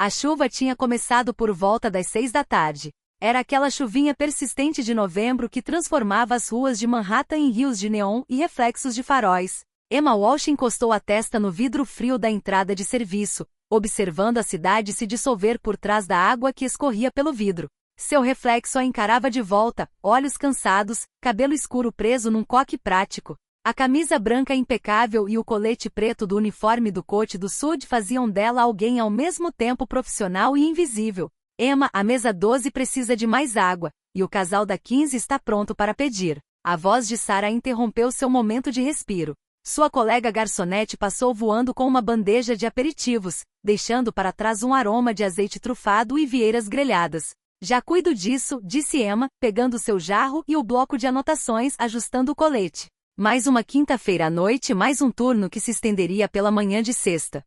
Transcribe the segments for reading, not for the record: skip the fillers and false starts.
A chuva tinha começado por volta das 6 da tarde. Era aquela chuvinha persistente de novembro que transformava as ruas de Manhattan em rios de neon e reflexos de faróis. Emma Walsh encostou a testa no vidro frio da entrada de serviço, observando a cidade se dissolver por trás da água que escorria pelo vidro. Seu reflexo a encarava de volta, olhos cansados, cabelo escuro preso num coque prático. A camisa branca impecável e o colete preto do uniforme do Coach do Sud faziam dela alguém ao mesmo tempo profissional e invisível. Emma, a mesa 12 precisa de mais água, e o casal da 15 está pronto para pedir. A voz de Sarah interrompeu seu momento de respiro. Sua colega garçonete passou voando com uma bandeja de aperitivos, deixando para trás um aroma de azeite trufado e vieiras grelhadas. Já cuido disso, disse Emma, pegando seu jarro e o bloco de anotações, ajustando o colete. Mais uma quinta-feira à noite, mais um turno que se estenderia pela manhã de sexta.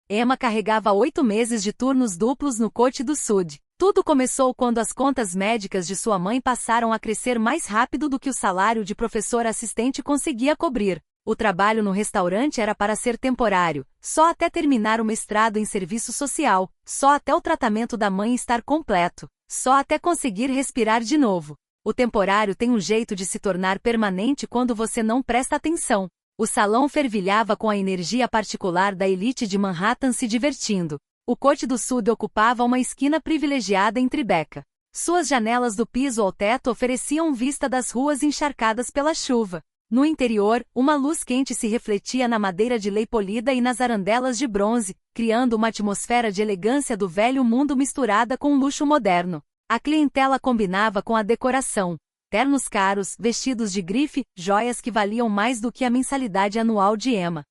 Emma carregava 8 meses de turnos duplos no Coach do Sud. Tudo começou quando as contas médicas de sua mãe passaram a crescer mais rápido do que o salário de professor assistente conseguia cobrir. O trabalho no restaurante era para ser temporário, só até terminar o mestrado em serviço social, só até o tratamento da mãe estar completo, só até conseguir respirar de novo. O temporário tem um jeito de se tornar permanente quando você não presta atenção. O salão fervilhava com a energia particular da elite de Manhattan se divertindo. O Coach do Sud ocupava uma esquina privilegiada em Tribeca. Suas janelas do piso ao teto ofereciam vista das ruas encharcadas pela chuva. No interior, uma luz quente se refletia na madeira de lei polida e nas arandelas de bronze, criando uma atmosfera de elegância do velho mundo misturada com luxo moderno. A clientela combinava com a decoração. Ternos caros, vestidos de grife, joias que valiam mais do que a mensalidade anual de Emma.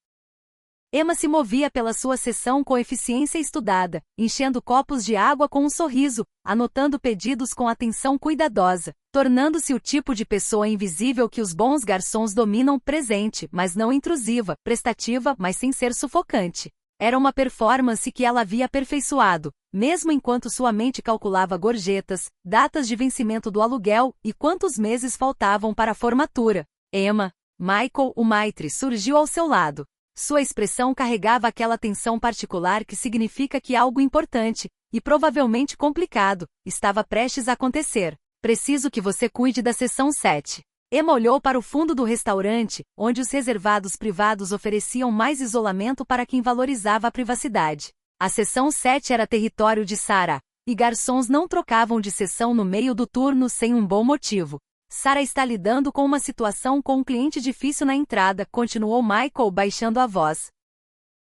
Emma se movia pela sua sessão com eficiência estudada, enchendo copos de água com um sorriso, anotando pedidos com atenção cuidadosa, tornando-se o tipo de pessoa invisível que os bons garçons dominam, presente, mas não intrusiva, prestativa, mas sem ser sufocante. Era uma performance que ela havia aperfeiçoado, mesmo enquanto sua mente calculava gorjetas, datas de vencimento do aluguel e quantos meses faltavam para a formatura. Emma, Michael, o maitre, surgiu ao seu lado. Sua expressão carregava aquela tensão particular que significa que algo importante, e provavelmente complicado, estava prestes a acontecer. Preciso que você cuide da seção 7. Emma olhou para o fundo do restaurante, onde os reservados privados ofereciam mais isolamento para quem valorizava a privacidade. A seção 7 era território de Sarah, e garçons não trocavam de seção no meio do turno sem um bom motivo. Sarah está lidando com uma situação com um cliente difícil na entrada, continuou Michael baixando a voz.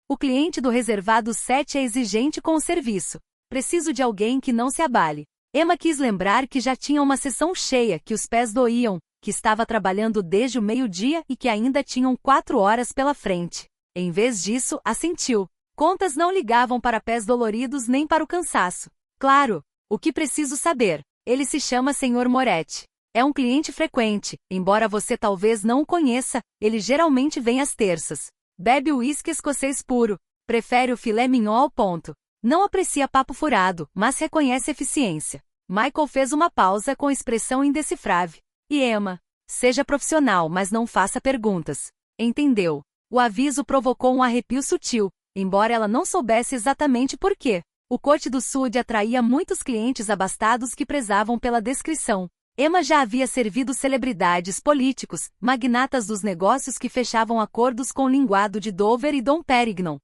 O cliente do reservado 7 é exigente com o serviço. Preciso de alguém que não se abale. Emma quis lembrar que já tinha uma sessão cheia, que os pés doíam, que estava trabalhando desde o meio-dia e que ainda tinham 4 horas pela frente. Em vez disso, assentiu. Contas não ligavam para pés doloridos nem para o cansaço. Claro, o que preciso saber? Ele se chama Sr. Moretti. É um cliente frequente, embora você talvez não o conheça, ele geralmente vem às terças. Bebe uísque escocês puro. Prefere o filé mignon ao ponto. Não aprecia papo furado, mas reconhece eficiência. Michael fez uma pausa com expressão indecifrável. E Emma? Seja profissional, mas não faça perguntas. Entendeu? O aviso provocou um arrepio sutil, embora ela não soubesse exatamente por quê. O Coach do Sud atraía muitos clientes abastados que prezavam pela descrição. Emma já havia servido celebridades, políticos, magnatas dos negócios que fechavam acordos com o linguado de Dover e Dom Perignon.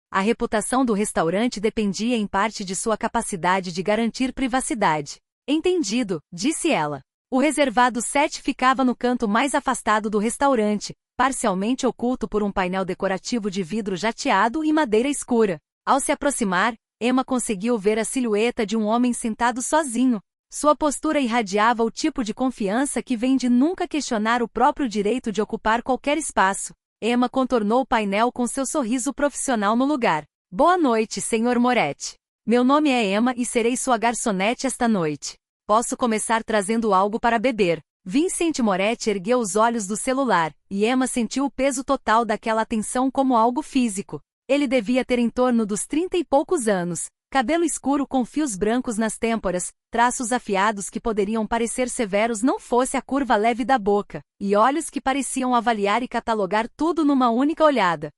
A reputação do restaurante dependia em parte de sua capacidade de garantir privacidade. Entendido, disse ela. O reservado 7 ficava no canto mais afastado do restaurante, parcialmente oculto por um painel decorativo de vidro jateado e madeira escura. Ao se aproximar, Emma conseguiu ver a silhueta de um homem sentado sozinho. Sua postura irradiava o tipo de confiança que vem de nunca questionar o próprio direito de ocupar qualquer espaço. Emma contornou o painel com seu sorriso profissional no lugar. Boa noite, Sr. Moretti. Meu nome é Emma e serei sua garçonete esta noite. Posso começar trazendo algo para beber. Vincent Moretti ergueu os olhos do celular, e Emma sentiu o peso total daquela atenção como algo físico. Ele devia ter em torno dos 30 e poucos anos. Cabelo escuro com fios brancos nas têmporas, traços afiados que poderiam parecer severos não fosse a curva leve da boca, e olhos que pareciam avaliar e catalogar tudo numa única olhada.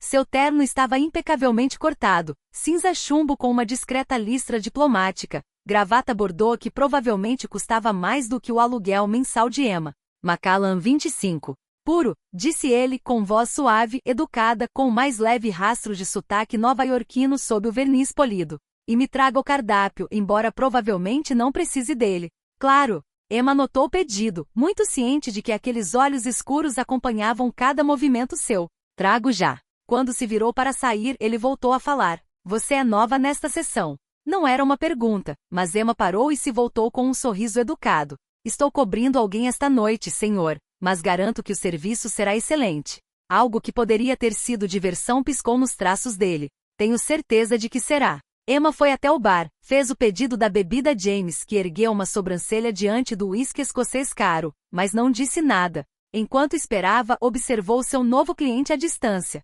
Seu terno estava impecavelmente cortado, cinza chumbo com uma discreta listra diplomática, gravata bordô que provavelmente custava mais do que o aluguel mensal de Emma. Macallan 25. Puro, disse ele com voz suave, educada, com o mais leve rastro de sotaque nova-iorquino sob o verniz polido. E me traga o cardápio, embora provavelmente não precise dele. Claro. Emma notou o pedido, muito ciente de que aqueles olhos escuros acompanhavam cada movimento seu. Trago já. Quando se virou para sair, ele voltou a falar. Você é nova nesta sessão. Não era uma pergunta, mas Emma parou e se voltou com um sorriso educado. Estou cobrindo alguém esta noite, senhor, mas garanto que o serviço será excelente. Algo que poderia ter sido diversão piscou nos traços dele. Tenho certeza de que será. Emma foi até o bar, fez o pedido da bebida James, que ergueu uma sobrancelha diante do uísque escocês caro, mas não disse nada. Enquanto esperava, observou seu novo cliente à distância.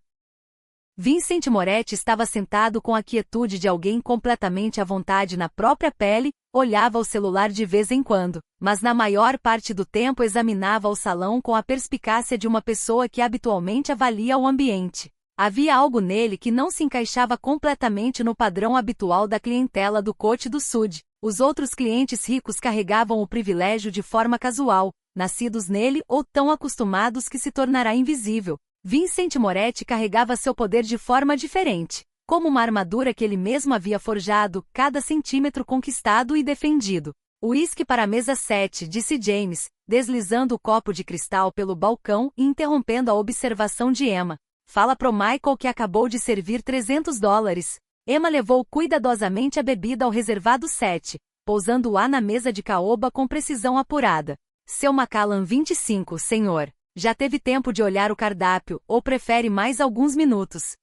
Vincent Moretti estava sentado com a quietude de alguém completamente à vontade na própria pele, olhava o celular de vez em quando, mas na maior parte do tempo examinava o salão com a perspicácia de uma pessoa que habitualmente avalia o ambiente. Havia algo nele que não se encaixava completamente no padrão habitual da clientela do Côte do Sud. Os outros clientes ricos carregavam o privilégio de forma casual, nascidos nele ou tão acostumados que se tornará invisível. Vincent Moretti carregava seu poder de forma diferente, como uma armadura que ele mesmo havia forjado, cada centímetro conquistado e defendido. Uísque para a mesa 7, disse James, deslizando o copo de cristal pelo balcão e interrompendo a observação de Emma. Fala pro Michael que acabou de servir $300. Emma levou cuidadosamente a bebida ao reservado 7, pousando-a na mesa de caoba com precisão apurada. Seu Macallan 25, senhor. Já teve tempo de olhar o cardápio, ou prefere mais alguns minutos?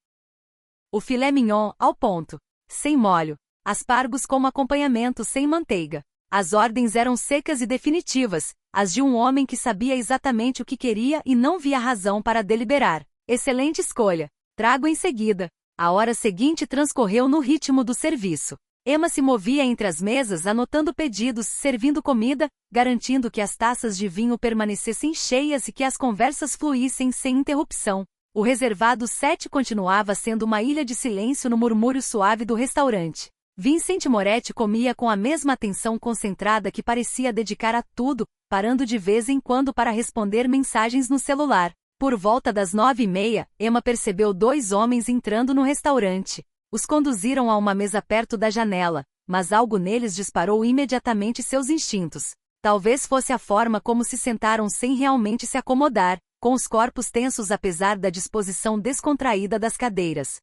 O filé mignon, ao ponto. Sem molho. Aspargos como acompanhamento sem manteiga. As ordens eram secas e definitivas, as de um homem que sabia exatamente o que queria e não via razão para deliberar. Excelente escolha. Trago em seguida. A hora seguinte transcorreu no ritmo do serviço. Emma se movia entre as mesas anotando pedidos, servindo comida, garantindo que as taças de vinho permanecessem cheias e que as conversas fluíssem sem interrupção. O reservado 7 continuava sendo uma ilha de silêncio no murmúrio suave do restaurante. Vincent Moretti comia com a mesma atenção concentrada que parecia dedicar a tudo, parando de vez em quando para responder mensagens no celular. Por volta das 9h30, Emma percebeu 2 homens entrando no restaurante. Os conduziram a uma mesa perto da janela, mas algo neles disparou imediatamente seus instintos. Talvez fosse a forma como se sentaram sem realmente se acomodar, com os corpos tensos apesar da disposição descontraída das cadeiras.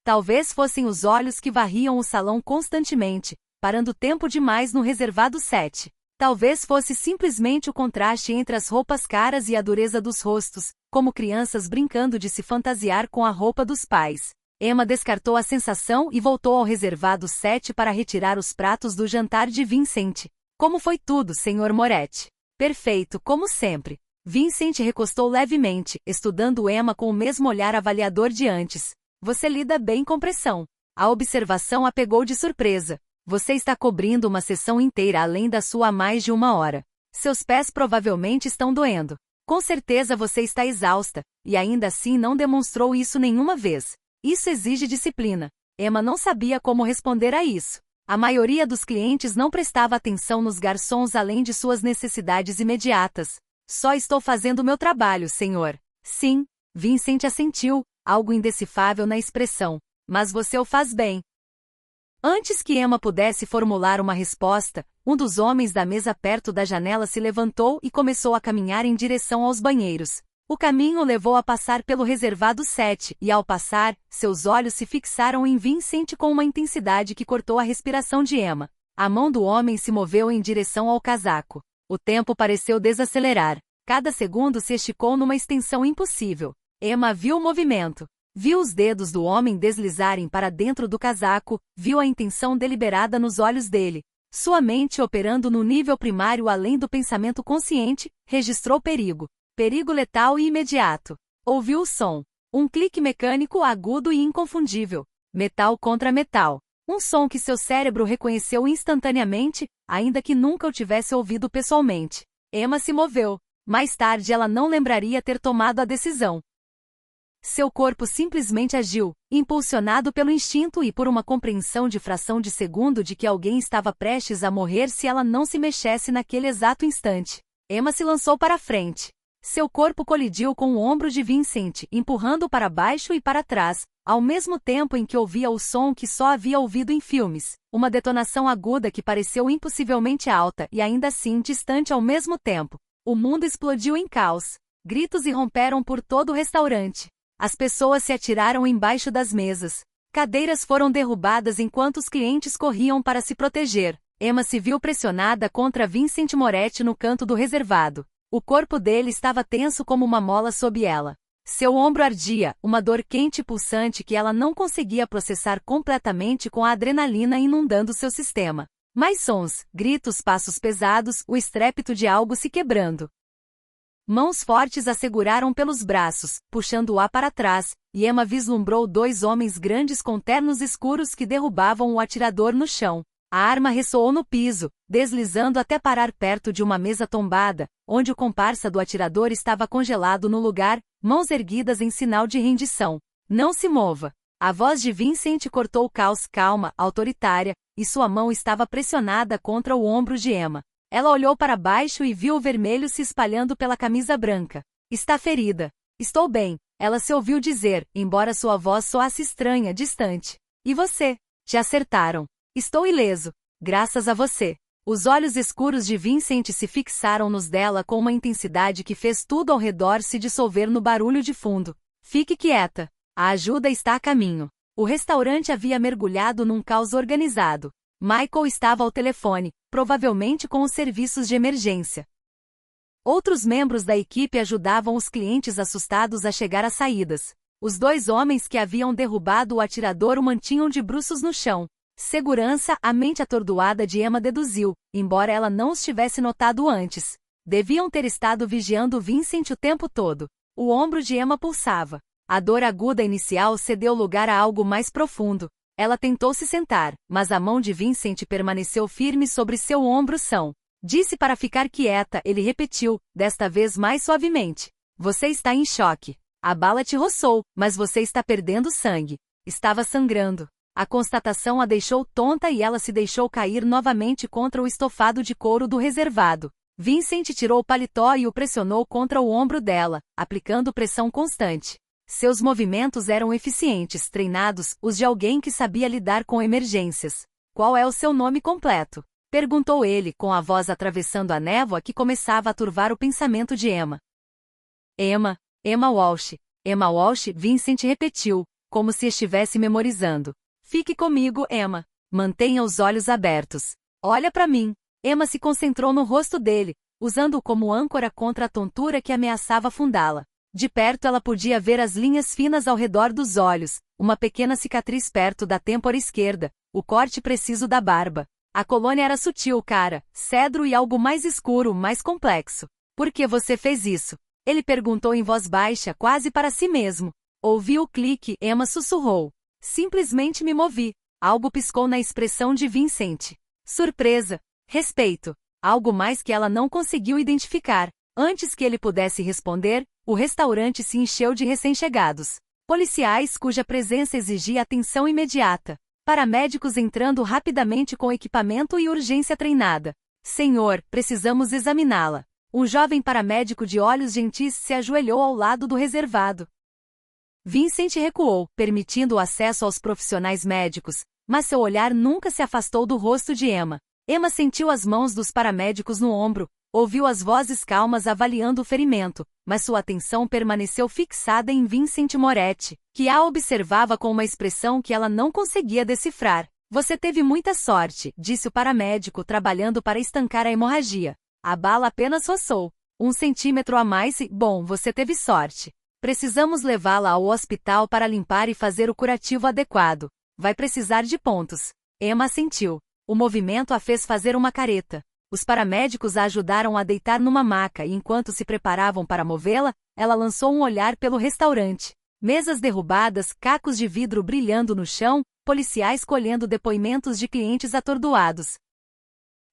Talvez fossem os olhos que varriam o salão constantemente, parando tempo demais no reservado 7. Talvez fosse simplesmente o contraste entre as roupas caras e a dureza dos rostos, como crianças brincando de se fantasiar com a roupa dos pais. Emma descartou a sensação e voltou ao reservado 7 para retirar os pratos do jantar de Vincent. Como foi tudo, Sr. Moretti? Perfeito, como sempre. Vincent recostou levemente, estudando Emma com o mesmo olhar avaliador de antes. Você lida bem com pressão. A observação a pegou de surpresa. Você está cobrindo uma sessão inteira além da sua há mais de 1 hora. Seus pés provavelmente estão doendo. Com certeza você está exausta, e ainda assim não demonstrou isso nenhuma vez. Isso exige disciplina. Emma não sabia como responder a isso. A maioria dos clientes não prestava atenção nos garçons além de suas necessidades imediatas. Só estou fazendo meu trabalho, senhor. Sim, Vincent assentiu, algo indecifrável na expressão. Mas você o faz bem. Antes que Emma pudesse formular uma resposta, um dos homens da mesa perto da janela se levantou e começou a caminhar em direção aos banheiros. O caminho o levou a passar pelo reservado 7, e ao passar, seus olhos se fixaram em Vincent com uma intensidade que cortou a respiração de Emma. A mão do homem se moveu em direção ao casaco. O tempo pareceu desacelerar. Cada segundo se esticou numa extensão impossível. Emma viu o movimento. Viu os dedos do homem deslizarem para dentro do casaco, viu a intenção deliberada nos olhos dele. Sua mente operando no nível primário além do pensamento consciente, registrou perigo. Perigo letal e imediato. Ouviu o som. Um clique mecânico agudo e inconfundível. Metal contra metal. Um som que seu cérebro reconheceu instantaneamente, ainda que nunca o tivesse ouvido pessoalmente. Emma se moveu. Mais tarde ela não lembraria ter tomado a decisão. Seu corpo simplesmente agiu, impulsionado pelo instinto e por uma compreensão de fração de segundo de que alguém estava prestes a morrer se ela não se mexesse naquele exato instante. Emma se lançou para frente. Seu corpo colidiu com o ombro de Vincent, empurrando-o para baixo e para trás, ao mesmo tempo em que ouvia o som que só havia ouvido em filmes, uma detonação aguda que pareceu impossivelmente alta e ainda assim distante ao mesmo tempo. O mundo explodiu em caos. Gritos irromperam por todo o restaurante. As pessoas se atiraram embaixo das mesas. Cadeiras foram derrubadas enquanto os clientes corriam para se proteger. Emma se viu pressionada contra Vincent Moretti no canto do reservado. O corpo dele estava tenso como uma mola sob ela. Seu ombro ardia, uma dor quente e pulsante que ela não conseguia processar completamente com a adrenalina inundando seu sistema. Mais sons, gritos, passos pesados, o estrépito de algo se quebrando. Mãos fortes a seguraram pelos braços, puxando-a para trás, e Emma vislumbrou dois homens grandes com ternos escuros que derrubavam o atirador no chão. A arma ressoou no piso, deslizando até parar perto de uma mesa tombada, onde o comparsa do atirador estava congelado no lugar, mãos erguidas em sinal de rendição. Não se mova. A voz de Vincent cortou o caos calma, autoritária, e sua mão estava pressionada contra o ombro de Emma. Ela olhou para baixo e viu o vermelho se espalhando pela camisa branca. Está ferida. Estou bem, ela se ouviu dizer, embora sua voz soasse estranha, distante. E você? Te acertaram. Estou ileso. Graças a você. Os olhos escuros de Vincent se fixaram nos dela com uma intensidade que fez tudo ao redor se dissolver no barulho de fundo. Fique quieta. A ajuda está a caminho. O restaurante havia mergulhado num caos organizado. Michael estava ao telefone, provavelmente com os serviços de emergência. Outros membros da equipe ajudavam os clientes assustados a chegar às saídas. Os dois homens que haviam derrubado o atirador o mantinham de bruços no chão. Segurança, a mente atordoada de Emma deduziu, embora ela não os tivesse notado antes. Deviam ter estado vigiando Vincent o tempo todo. O ombro de Emma pulsava. A dor aguda inicial cedeu lugar a algo mais profundo. Ela tentou se sentar, mas a mão de Vincent permaneceu firme sobre seu ombro são. Disse para ficar quieta, ele repetiu, desta vez mais suavemente. Você está em choque. A bala te roçou, mas você está perdendo sangue. Estava sangrando. A constatação a deixou tonta e ela se deixou cair novamente contra o estofado de couro do reservado. Vincent tirou o paletó e o pressionou contra o ombro dela, aplicando pressão constante. Seus movimentos eram eficientes, treinados, os de alguém que sabia lidar com emergências. Qual é o seu nome completo? Perguntou ele, com a voz atravessando a névoa que começava a turvar o pensamento de Emma. Emma Walsh. Emma Walsh, Vincent repetiu, como se estivesse memorizando. Fique comigo, Emma. Mantenha os olhos abertos. Olha para mim. Emma se concentrou no rosto dele, usando-o como âncora contra a tontura que ameaçava afundá-la. De perto ela podia ver as linhas finas ao redor dos olhos, uma pequena cicatriz perto da têmpora esquerda, o corte preciso da barba. A colônia era sutil, cara, cedro e algo mais escuro, mais complexo. Por que você fez isso? Ele perguntou em voz baixa, quase para si mesmo. Ouvi o clique, Emma sussurrou. Simplesmente me movi. Algo piscou na expressão de Vincent. Surpresa. Respeito. Algo mais que ela não conseguiu identificar. Antes que ele pudesse responder, o restaurante se encheu de recém-chegados. Policiais cuja presença exigia atenção imediata. Paramédicos entrando rapidamente com equipamento e urgência treinada. Senhor, precisamos examiná-la. Um jovem paramédico de olhos gentis se ajoelhou ao lado do reservado. Vincent recuou, permitindo o acesso aos profissionais médicos, mas seu olhar nunca se afastou do rosto de Emma. Emma sentiu as mãos dos paramédicos no ombro, ouviu as vozes calmas avaliando o ferimento, mas sua atenção permaneceu fixada em Vincent Moretti, que a observava com uma expressão que ela não conseguia decifrar. Você teve muita sorte, disse o paramédico trabalhando para estancar a hemorragia. A bala apenas roçou. 1 centímetro a mais e, bom, você teve sorte. Precisamos levá-la ao hospital para limpar e fazer o curativo adequado. Vai precisar de pontos. Emma assentiu. O movimento a fez fazer uma careta. Os paramédicos a ajudaram a deitar numa maca e enquanto se preparavam para movê-la, ela lançou um olhar pelo restaurante. Mesas derrubadas, cacos de vidro brilhando no chão, policiais colhendo depoimentos de clientes atordoados.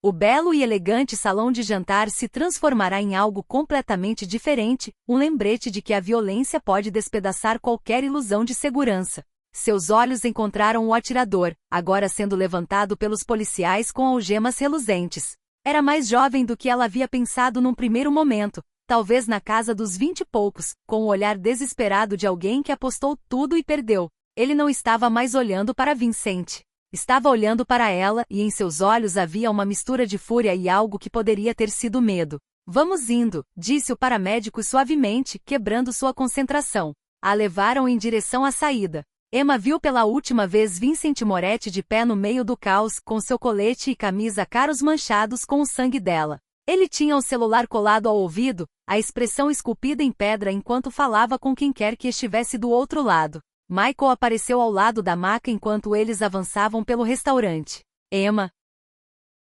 O belo e elegante salão de jantar se transformará em algo completamente diferente, um lembrete de que a violência pode despedaçar qualquer ilusão de segurança. Seus olhos encontraram o atirador, agora sendo levantado pelos policiais com algemas reluzentes. Era mais jovem do que ela havia pensado num primeiro momento, talvez na casa dos 20 e poucos, com o olhar desesperado de alguém que apostou tudo e perdeu. Ele não estava mais olhando para Vincent. Estava olhando para ela e em seus olhos havia uma mistura de fúria e algo que poderia ter sido medo. Vamos indo, disse o paramédico suavemente, quebrando sua concentração. A levaram em direção à saída. Emma viu pela última vez Vincent Moretti de pé no meio do caos, com seu colete e camisa caros manchados com o sangue dela. Ele tinha o celular colado ao ouvido, a expressão esculpida em pedra enquanto falava com quem quer que estivesse do outro lado. Michael apareceu ao lado da maca enquanto eles avançavam pelo restaurante. Emma.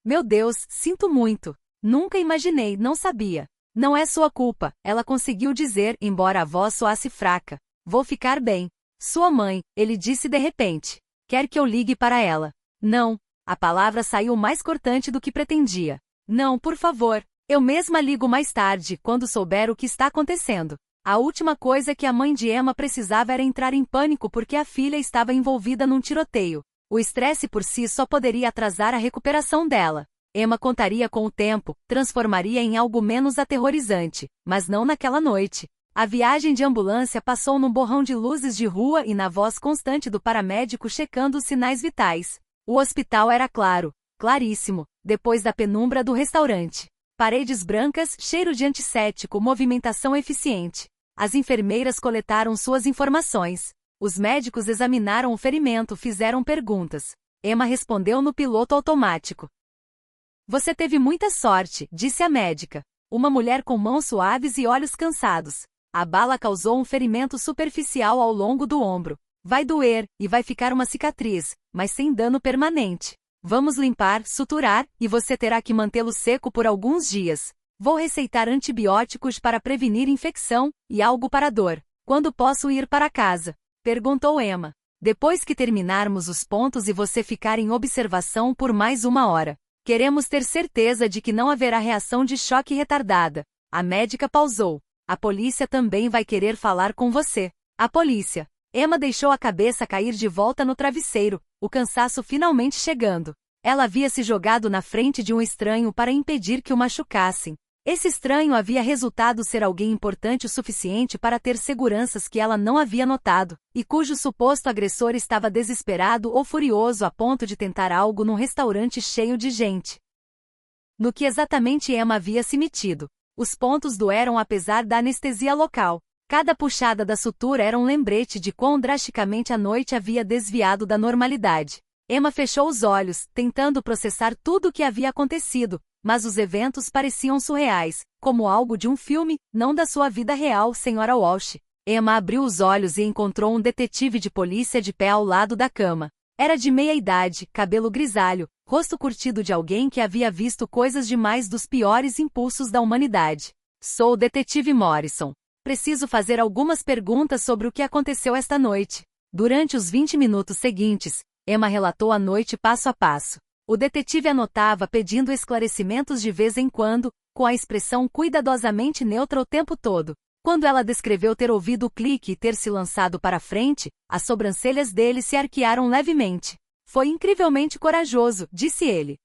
Meu Deus, sinto muito. Nunca imaginei, não sabia. Não é sua culpa, ela conseguiu dizer, embora a voz soasse fraca. Vou ficar bem. Sua mãe, ele disse de repente. Quer que eu ligue para ela? Não. A palavra saiu mais cortante do que pretendia. Não, por favor. Eu mesma ligo mais tarde, quando souber o que está acontecendo. A última coisa que a mãe de Emma precisava era entrar em pânico porque a filha estava envolvida num tiroteio. O estresse por si só poderia atrasar a recuperação dela. Emma contaria com o tempo, transformaria em algo menos aterrorizante, mas não naquela noite. A viagem de ambulância passou num borrão de luzes de rua e na voz constante do paramédico checando os sinais vitais. O hospital era claro, claríssimo, depois da penumbra do restaurante. Paredes brancas, cheiro de antisséptico, movimentação eficiente. As enfermeiras coletaram suas informações. Os médicos examinaram o ferimento, fizeram perguntas. Emma respondeu no piloto automático. Você teve muita sorte, disse a médica. Uma mulher com mãos suaves e olhos cansados. A bala causou um ferimento superficial ao longo do ombro. Vai doer, e vai ficar uma cicatriz, mas sem dano permanente. Vamos limpar, suturar, e você terá que mantê-lo seco por alguns dias. Vou receitar antibióticos para prevenir infecção, e algo para dor. Quando posso ir para casa? Perguntou Emma. Depois que terminarmos os pontos e você ficar em observação por mais 1 hora. Queremos ter certeza de que não haverá reação de choque retardada. A médica pausou. A polícia também vai querer falar com você. A polícia. Emma deixou a cabeça cair de volta no travesseiro, o cansaço finalmente chegando. Ela havia se jogado na frente de um estranho para impedir que o machucassem. Esse estranho havia resultado ser alguém importante o suficiente para ter seguranças que ela não havia notado, e cujo suposto agressor estava desesperado ou furioso a ponto de tentar algo num restaurante cheio de gente. No que exatamente Emma havia se metido? Os pontos doeram apesar da anestesia local. Cada puxada da sutura era um lembrete de quão drasticamente a noite havia desviado da normalidade. Emma fechou os olhos, tentando processar tudo o que havia acontecido, mas os eventos pareciam surreais, como algo de um filme, não da sua vida real, Sra. Walsh. Emma abriu os olhos e encontrou um detetive de polícia de pé ao lado da cama. Era de meia idade, cabelo grisalho, rosto curtido de alguém que havia visto coisas demais dos piores impulsos da humanidade. Sou o detetive Morrison. Preciso fazer algumas perguntas sobre o que aconteceu esta noite. Durante os 20 minutos seguintes, Emma relatou a noite passo a passo. O detetive anotava pedindo esclarecimentos de vez em quando, com a expressão cuidadosamente neutra o tempo todo. Quando ela descreveu ter ouvido o clique e ter se lançado para frente, as sobrancelhas dele se arquearam levemente. Foi incrivelmente corajoso, disse ele.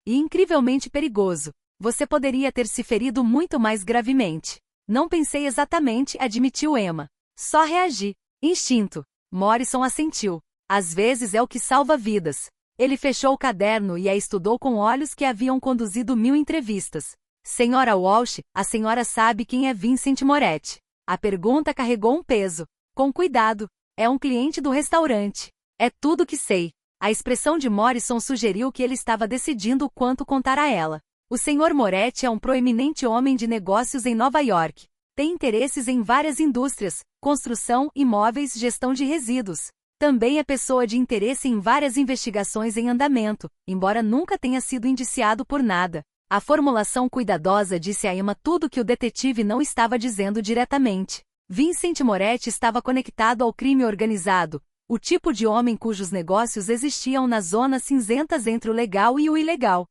E incrivelmente perigoso. Você poderia ter se ferido muito mais gravemente. Não pensei exatamente, admitiu Emma. Só reagi. Instinto. Morrison assentiu. Às vezes é o que salva vidas. Ele fechou o caderno e a estudou com olhos que haviam conduzido 1000 entrevistas. Sra. Walsh, a senhora sabe quem é Vincent Moretti? A pergunta carregou um peso. Com cuidado. É um cliente do restaurante. É tudo que sei. A expressão de Morrison sugeriu que ele estava decidindo quanto contar a ela. O Sr. Moretti é um proeminente homem de negócios em Nova York. Tem interesses em várias indústrias, construção, imóveis, gestão de resíduos. Também é pessoa de interesse em várias investigações em andamento, embora nunca tenha sido indiciado por nada. A formulação cuidadosa disse a Emma tudo que o detetive não estava dizendo diretamente. Vincent Moretti estava conectado ao crime organizado, o tipo de homem cujos negócios existiam nas zonas cinzentas entre o legal e o ilegal.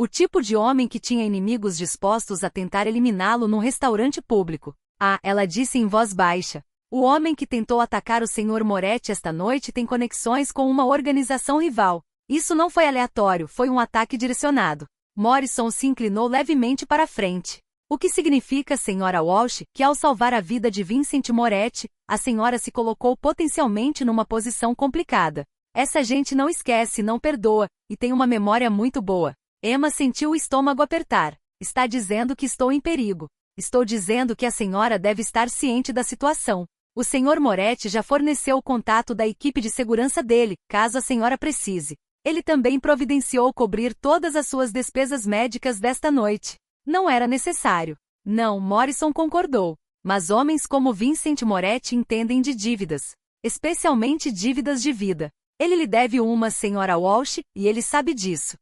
O tipo de homem que tinha inimigos dispostos a tentar eliminá-lo num restaurante público. Ah, ela disse em voz baixa. O homem que tentou atacar o Sr. Moretti esta noite tem conexões com uma organização rival. Isso não foi aleatório, foi um ataque direcionado. Morrison se inclinou levemente para a frente. O que significa, Sra. Walsh, que ao salvar a vida de Vincent Moretti, a senhora se colocou potencialmente numa posição complicada. Essa gente não esquece, não perdoa, e tem uma memória muito boa. Emma sentiu o estômago apertar. Está dizendo que estou em perigo. Estou dizendo que a senhora deve estar ciente da situação. O Sr. Moretti já forneceu o contato da equipe de segurança dele, caso a senhora precise. Ele também providenciou cobrir todas as suas despesas médicas desta noite. Não era necessário. Não, Morrison concordou. Mas homens como Vincent Moretti entendem de dívidas. Especialmente dívidas de vida. Ele lhe deve uma, Sra. Walsh, e ele sabe disso.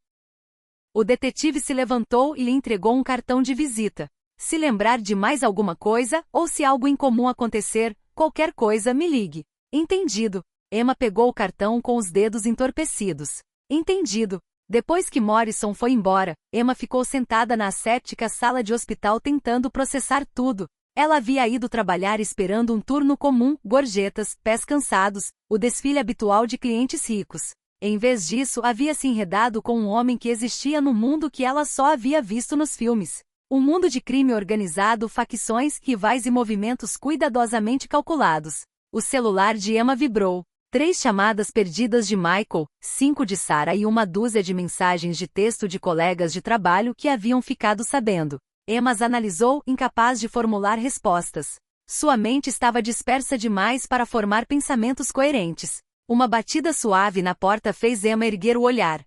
O detetive se levantou e lhe entregou um cartão de visita. Se lembrar de mais alguma coisa, ou se algo incomum acontecer, qualquer coisa, me ligue. Entendido. Emma pegou o cartão com os dedos entorpecidos. Entendido. Depois que Morrison foi embora, Emma ficou sentada na asséptica sala de hospital tentando processar tudo. Ela havia ido trabalhar esperando um turno comum, gorjetas, pés cansados, o desfile habitual de clientes ricos. Em vez disso, havia se enredado com um homem que existia no mundo que ela só havia visto nos filmes. Um mundo de crime organizado, facções, rivais e movimentos cuidadosamente calculados. O celular de Emma vibrou. 3 chamadas perdidas de Michael, 5 de Sarah e uma dúzia de mensagens de texto de colegas de trabalho que haviam ficado sabendo. Emma as analisou, incapaz de formular respostas. Sua mente estava dispersa demais para formar pensamentos coerentes. Uma batida suave na porta fez Emma erguer o olhar.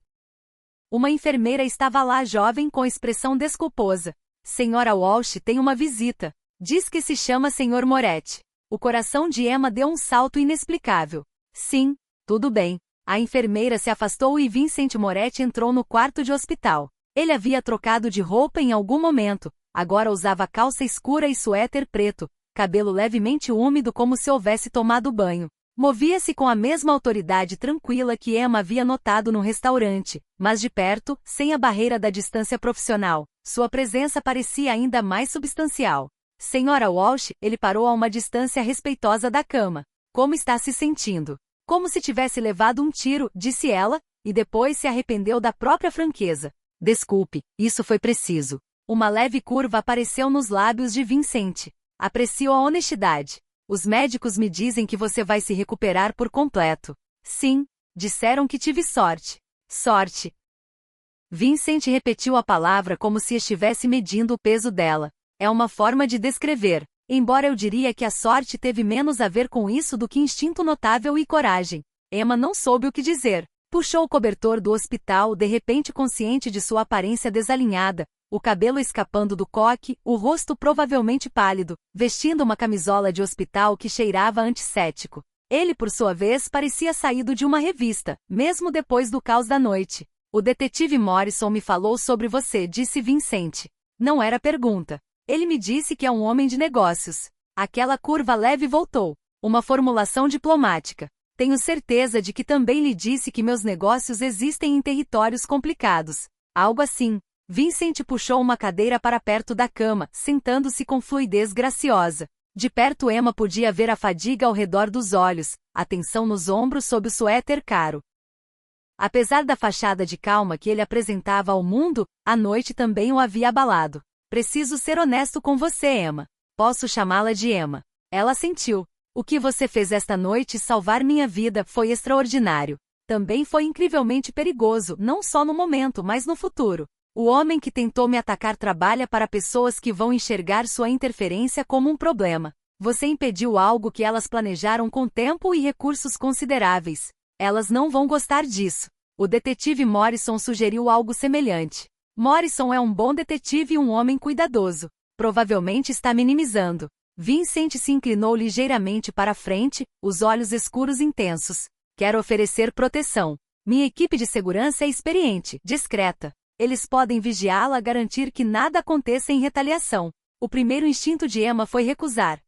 Uma enfermeira estava lá, jovem, com expressão desculposa. Sra. Walsh tem uma visita. Diz que se chama Sr. Moretti. O coração de Emma deu um salto inexplicável. Sim, tudo bem. A enfermeira se afastou e Vincent Moretti entrou no quarto de hospital. Ele havia trocado de roupa em algum momento. Agora usava calça escura e suéter preto, cabelo levemente úmido como se houvesse tomado banho. Movia-se com a mesma autoridade tranquila que Emma havia notado no restaurante, mas de perto, sem a barreira da distância profissional, sua presença parecia ainda mais substancial. Sra. Walsh, ele parou a uma distância respeitosa da cama. Como está se sentindo? Como se tivesse levado um tiro, disse ela, e depois se arrependeu da própria franqueza. Desculpe, isso foi preciso. Uma leve curva apareceu nos lábios de Vincent. Aprecio a honestidade. Os médicos me dizem que você vai se recuperar por completo. Sim, disseram que tive sorte. Sorte. Vincent repetiu a palavra como se estivesse medindo o peso dela. É uma forma de descrever, embora eu diria que a sorte teve menos a ver com isso do que instinto notável e coragem. Emma não soube o que dizer. Puxou o cobertor do hospital, de repente consciente de sua aparência desalinhada, o cabelo escapando do coque, o rosto provavelmente pálido, vestindo uma camisola de hospital que cheirava antisséptico. Ele, por sua vez, parecia saído de uma revista, mesmo depois do caos da noite. O detetive Morrison me falou sobre você, disse Vincent. Não era pergunta. Ele me disse que é um homem de negócios. Aquela curva leve voltou. Uma formulação diplomática. Tenho certeza de que também lhe disse que meus negócios existem em territórios complicados. Algo assim. Vincent puxou uma cadeira para perto da cama, sentando-se com fluidez graciosa. De perto Emma podia ver a fadiga ao redor dos olhos, a tensão nos ombros sob o suéter caro. Apesar da fachada de calma que ele apresentava ao mundo, a noite também o havia abalado. Preciso ser honesto com você, Emma. Posso chamá-la de Emma. Ela sentiu. O que você fez esta noite salvar minha vida foi extraordinário. Também foi incrivelmente perigoso, não só no momento, mas no futuro. O homem que tentou me atacar trabalha para pessoas que vão enxergar sua interferência como um problema. Você impediu algo que elas planejaram com tempo e recursos consideráveis. Elas não vão gostar disso. O detetive Morrison sugeriu algo semelhante. Morrison é um bom detetive e um homem cuidadoso. Provavelmente está minimizando. Vincent se inclinou ligeiramente para a frente, os olhos escuros intensos. Quero oferecer proteção. Minha equipe de segurança é experiente, discreta. Eles podem vigiá-la, garantir que nada aconteça em retaliação. O primeiro instinto de Emma foi recusar.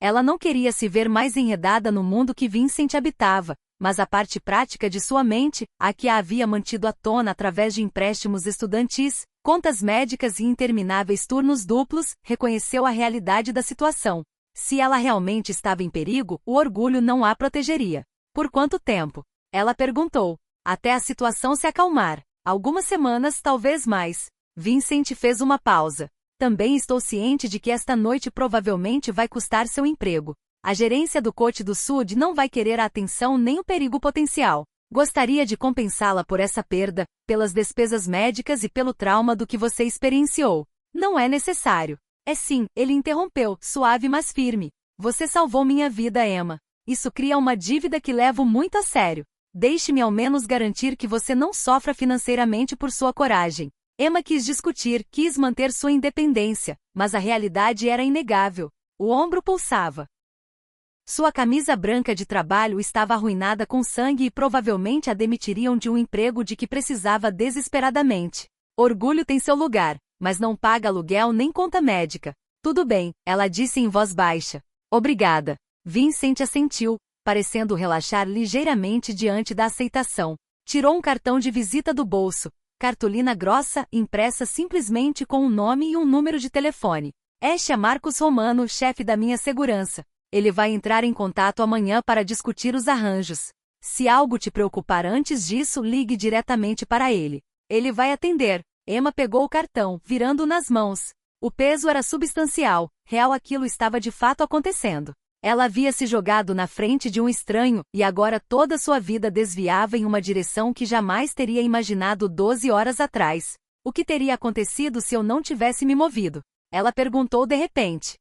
Ela não queria se ver mais enredada no mundo que Vincent habitava, mas a parte prática de sua mente, a que a havia mantido à tona através de empréstimos estudantis, contas médicas e intermináveis turnos duplos, reconheceu a realidade da situação. Se ela realmente estava em perigo, o orgulho não a protegeria. Por quanto tempo? Ela perguntou. Até a situação se acalmar. Algumas semanas, talvez mais. Vincent fez uma pausa. Também estou ciente de que esta noite provavelmente vai custar seu emprego. A gerência do Côte do Sud não vai querer a atenção nem o perigo potencial. Gostaria de compensá-la por essa perda, pelas despesas médicas e pelo trauma do que você experienciou. Não é necessário. É sim, ele interrompeu, suave mas firme. Você salvou minha vida, Emma. Isso cria uma dívida que levo muito a sério. Deixe-me ao menos garantir que você não sofra financeiramente por sua coragem. Emma quis discutir, quis manter sua independência, mas a realidade era inegável. O ombro pulsava. Sua camisa branca de trabalho estava arruinada com sangue e provavelmente a demitiriam de um emprego de que precisava desesperadamente. Orgulho tem seu lugar, mas não paga aluguel nem conta médica. Tudo bem, ela disse em voz baixa. Obrigada. Vincent assentiu, parecendo relaxar ligeiramente diante da aceitação. Tirou um cartão de visita do bolso. Cartolina grossa, impressa simplesmente com um nome e um número de telefone. Este é Marcos Romano, chefe da minha segurança. Ele vai entrar em contato amanhã para discutir os arranjos. Se algo te preocupar antes disso, ligue diretamente para ele. Ele vai atender. Emma pegou o cartão, virando-o nas mãos. O peso era substancial, real, aquilo estava de fato acontecendo. Ela havia se jogado na frente de um estranho, e agora toda sua vida desviava em uma direção que jamais teria imaginado 12 horas atrás. O que teria acontecido se eu não tivesse me movido? Ela perguntou de repente.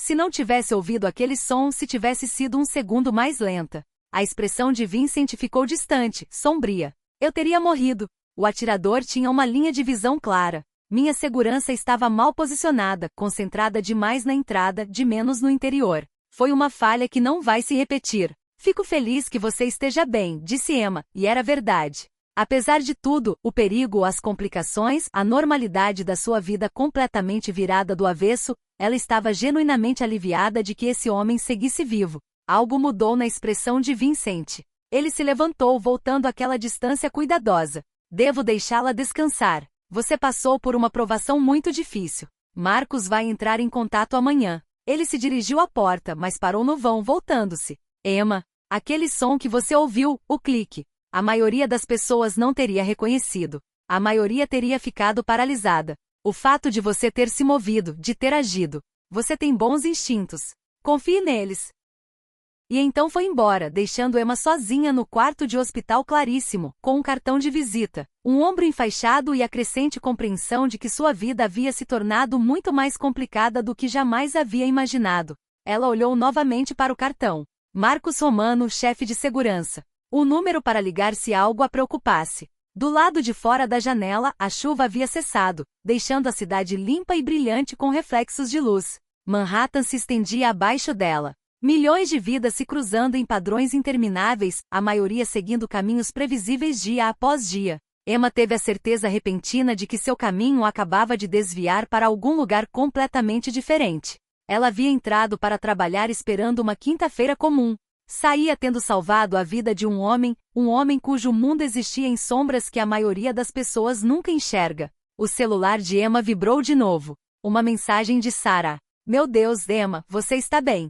Se não tivesse ouvido aquele som, se tivesse sido um segundo mais lenta. A expressão de Vincent ficou distante, sombria. Eu teria morrido. O atirador tinha uma linha de visão clara. Minha segurança estava mal posicionada, concentrada demais na entrada, de menos no interior. Foi uma falha que não vai se repetir. Fico feliz que você esteja bem, disse Emma, e era verdade. Apesar de tudo, o perigo, as complicações, a normalidade da sua vida completamente virada do avesso, ela estava genuinamente aliviada de que esse homem seguisse vivo. Algo mudou na expressão de Vincent. Ele se levantou, voltando àquela distância cuidadosa. Devo deixá-la descansar. Você passou por uma provação muito difícil. Marcos vai entrar em contato amanhã. Ele se dirigiu à porta, mas parou no vão, voltando-se. Emma, aquele som que você ouviu, o clique. A maioria das pessoas não teria reconhecido. A maioria teria ficado paralisada. O fato de você ter se movido, de ter agido. Você tem bons instintos. Confie neles. E então foi embora, deixando Emma sozinha no quarto de hospital claríssimo, com um cartão de visita, um ombro enfaixado e a crescente compreensão de que sua vida havia se tornado muito mais complicada do que jamais havia imaginado. Ela olhou novamente para o cartão. Marcos Romano, chefe de segurança. O número para ligar se algo a preocupasse. Do lado de fora da janela, a chuva havia cessado, deixando a cidade limpa e brilhante com reflexos de luz. Manhattan se estendia abaixo dela. Milhões de vidas se cruzando em padrões intermináveis, a maioria seguindo caminhos previsíveis dia após dia. Emma teve a certeza repentina de que seu caminho acabava de desviar para algum lugar completamente diferente. Ela havia entrado para trabalhar esperando uma quinta-feira comum. Saía tendo salvado a vida de um homem cujo mundo existia em sombras que a maioria das pessoas nunca enxerga. O celular de Emma vibrou de novo. Uma mensagem de Sarah. Meu Deus, Emma, você está bem.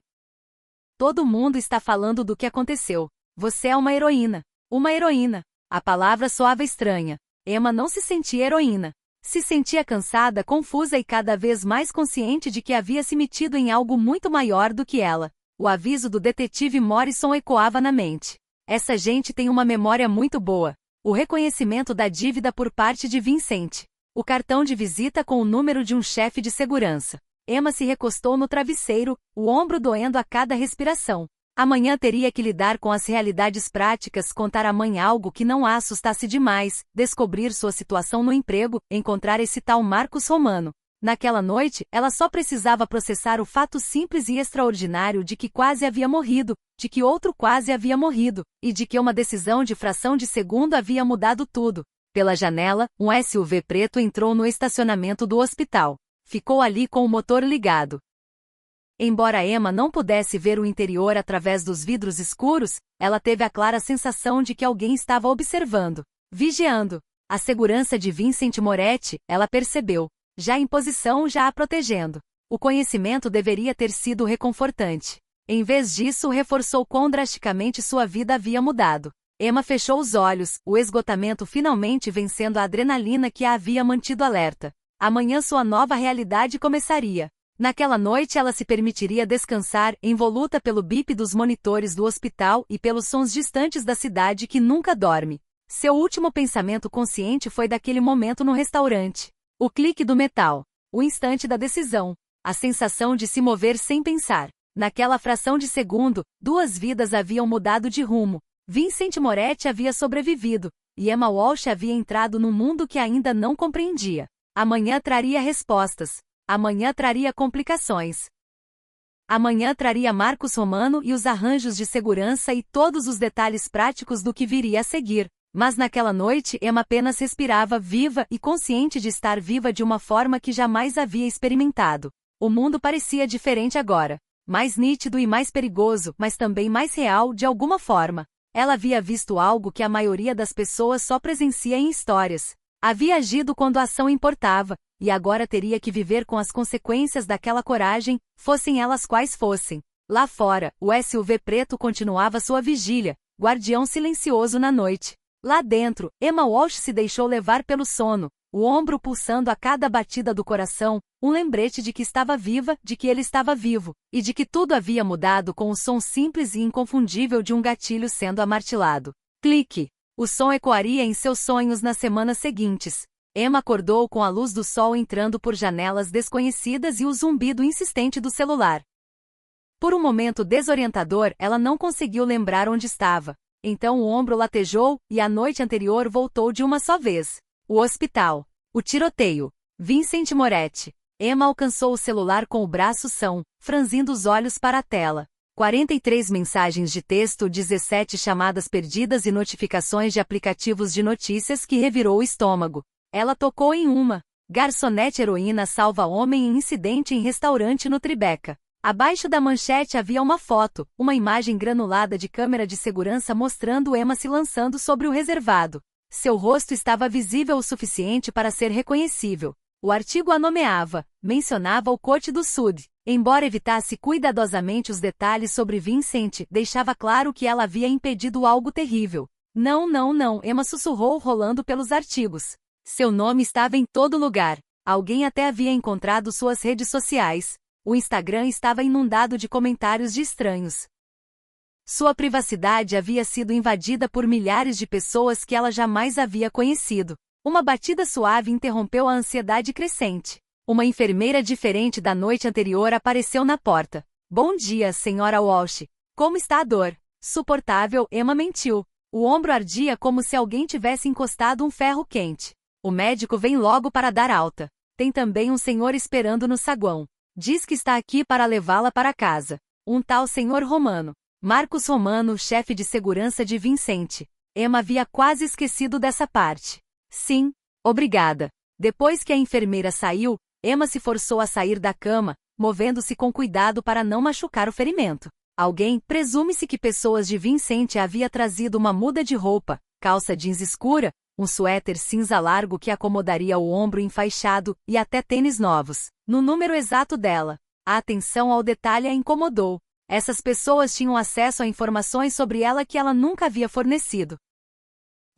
Todo mundo está falando do que aconteceu. Você é uma heroína. Uma heroína. A palavra soava estranha. Emma não se sentia heroína. Se sentia cansada, confusa e cada vez mais consciente de que havia se metido em algo muito maior do que ela. O aviso do detetive Morrison ecoava na mente. Essa gente tem uma memória muito boa. O reconhecimento da dívida por parte de Vincent. O cartão de visita com o número de um chefe de segurança. Emma se recostou no travesseiro, o ombro doendo a cada respiração. Amanhã teria que lidar com as realidades práticas, contar à mãe algo que não a assustasse demais, descobrir sua situação no emprego, encontrar esse tal Marcos Romano. Naquela noite, ela só precisava processar o fato simples e extraordinário de que quase havia morrido, de que outro quase havia morrido, e de que uma decisão de fração de segundo havia mudado tudo. Pela janela, um SUV preto entrou no estacionamento do hospital. Ficou ali com o motor ligado. Embora Emma não pudesse ver o interior através dos vidros escuros, ela teve a clara sensação de que alguém estava observando, vigiando. A segurança de Vincent Moretti, ela percebeu, já em posição, já a protegendo. O conhecimento deveria ter sido reconfortante. Em vez disso, reforçou quão drasticamente sua vida havia mudado. Emma fechou os olhos, o esgotamento finalmente vencendo a adrenalina que a havia mantido alerta. Amanhã sua nova realidade começaria. Naquela noite ela se permitiria descansar, envoluta pelo bip dos monitores do hospital e pelos sons distantes da cidade que nunca dorme. Seu último pensamento consciente foi daquele momento no restaurante. O clique do metal. O instante da decisão. A sensação de se mover sem pensar. Naquela fração de segundo, 2 vidas haviam mudado de rumo. Vincent Moretti havia sobrevivido, e Emma Walsh havia entrado num mundo que ainda não compreendia. Amanhã traria respostas. Amanhã traria complicações. Amanhã traria Marcus Romano e os arranjos de segurança e todos os detalhes práticos do que viria a seguir. Mas naquela noite Emma apenas respirava viva e consciente de estar viva de uma forma que jamais havia experimentado. O mundo parecia diferente agora. Mais nítido e mais perigoso, mas também mais real de alguma forma. Ela havia visto algo que a maioria das pessoas só presencia em histórias. Havia agido quando a ação importava, e agora teria que viver com as consequências daquela coragem, fossem elas quais fossem. Lá fora, o SUV preto continuava sua vigília, guardião silencioso na noite. Lá dentro, Emma Walsh se deixou levar pelo sono, o ombro pulsando a cada batida do coração, um lembrete de que estava viva, de que ele estava vivo, e de que tudo havia mudado com o som simples e inconfundível de um gatilho sendo amartelado. Clique! O som ecoaria em seus sonhos nas semanas seguintes. Emma acordou com a luz do sol entrando por janelas desconhecidas e o zumbido insistente do celular. Por um momento desorientador, ela não conseguiu lembrar onde estava. Então o ombro latejou, e a noite anterior voltou de uma só vez. O hospital. O tiroteio. Vincent Moretti. Emma alcançou o celular com o braço são, franzindo os olhos para a tela. 43 mensagens de texto, 17 chamadas perdidas e notificações de aplicativos de notícias que revirou o estômago. Ela tocou em uma. Garçonete heroína salva homem em incidente em restaurante no Tribeca. Abaixo da manchete havia uma foto, uma imagem granulada de câmera de segurança mostrando Emma se lançando sobre o reservado. Seu rosto estava visível o suficiente para ser reconhecível. O artigo a nomeava, mencionava o Cote do Sud. Embora evitasse cuidadosamente os detalhes sobre Vincent, deixava claro que ela havia impedido algo terrível. Não, não, não, Emma sussurrou rolando pelos artigos. Seu nome estava em todo lugar. Alguém até havia encontrado suas redes sociais. O Instagram estava inundado de comentários de estranhos. Sua privacidade havia sido invadida por milhares de pessoas que ela jamais havia conhecido. Uma batida suave interrompeu a ansiedade crescente. Uma enfermeira diferente da noite anterior apareceu na porta. Bom dia, senhora Walsh. Como está a dor? Suportável, Emma mentiu. O ombro ardia como se alguém tivesse encostado um ferro quente. O médico vem logo para dar alta. Tem também um senhor esperando no saguão. Diz que está aqui para levá-la para casa. Um tal senhor Romano. Marcus Romano, chefe de segurança de Vincent. Emma havia quase esquecido dessa parte. Sim, obrigada. Depois que a enfermeira saiu, Emma se forçou a sair da cama, movendo-se com cuidado para não machucar o ferimento. Alguém, presume-se que pessoas de Vincent havia trazido uma muda de roupa, calça jeans escura, um suéter cinza largo que acomodaria o ombro enfaixado e até tênis novos, no número exato dela. A atenção ao detalhe a incomodou. Essas pessoas tinham acesso a informações sobre ela que ela nunca havia fornecido.